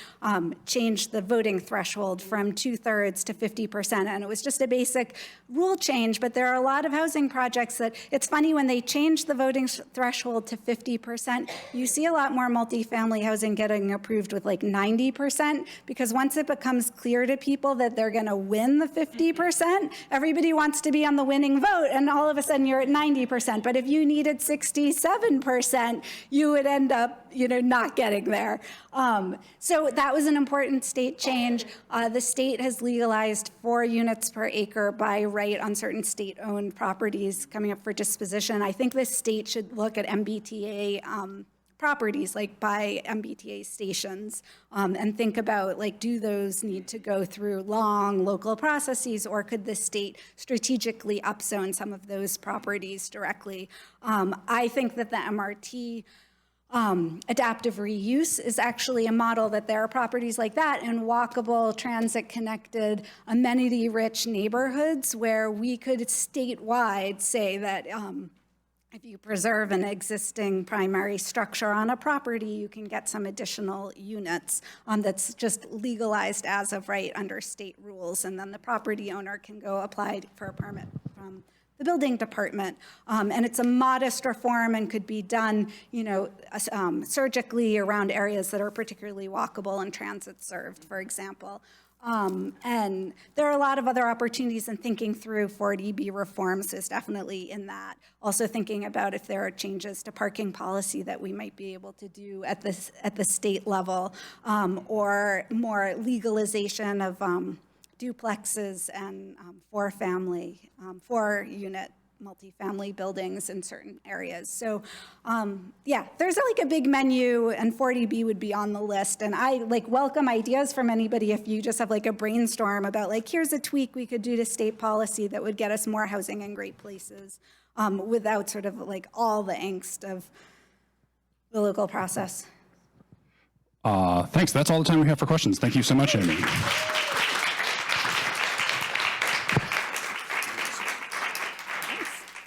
[SPEAKER 2] changed the voting threshold from 2/3 to 50%. And it was just a basic rule change, but there are a lot of housing projects that, it's funny, when they changed the voting threshold to 50%, you see a lot more multifamily housing getting approved with like 90%, because once it becomes clear to people that they're going to win the 50%, everybody wants to be on the winning vote, and all of a sudden you're at 90%. But if you needed 67%, you would end up, not getting there. So that was an important state change. The state has legalized 4 units per acre by right on certain state-owned properties coming up for disposition. I think the state should look at MBTA properties, like by MBTA stations, and think about, like, do those need to go through long local processes, or could the state strategically upzone some of those properties directly? I think that the MRT adaptive reuse is actually a model, that there are properties like that in walkable, transit-connected, amenity-rich neighborhoods where we could statewide say that if you preserve an existing primary structure on a property, you can get some additional units that's just legalized as of right under state rules, and then the property owner can go apply for a permit from the building department. And it's a modest reform and could be done, surgically around areas that are particularly walkable and transit served, for example. And there are a lot of other opportunities, in thinking through 40B reforms is definitely in that. Also thinking about if there are changes to parking policy that we might be able to do at the state level, or more legalization of duplexes and 4-unit multifamily buildings in certain areas. So yeah, there's like a big menu, and 40B would be on the list. And I like welcome ideas from anybody if you just have like a brainstorm about like, here's a tweak we could do to state policy that would get us more housing in great places without sort of like all the angst of the local process.
[SPEAKER 3] Thanks. That's all the time we have for questions. Thank you so much, Amy.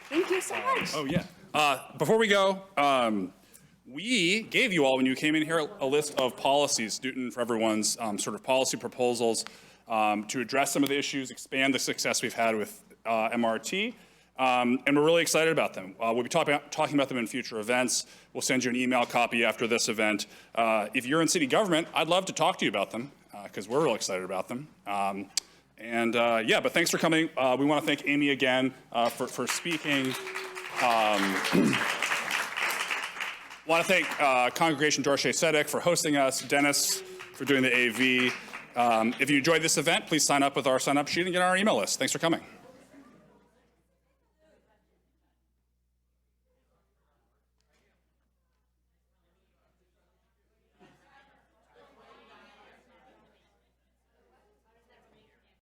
[SPEAKER 2] Thank you so much.
[SPEAKER 1] Oh, yeah. Before we go, we gave you all, when you came in here, a list of policies, Newton for Everyone's sort of policy proposals to address some of the issues, expand the success we've had with MRT. And we're really excited about them. We'll be talking about them in future events. We'll send you an email copy after this event. If you're in city government, I'd love to talk to you about them because we're real excited about them. Yeah, but thanks for coming. We want to thank Amy again for speaking. Want to thank Congregation Dorsey Sedek for hosting us, Dennis for doing the AV. If you enjoyed this event, please sign up with our sign-up sheet and get on our email list. Thanks for coming.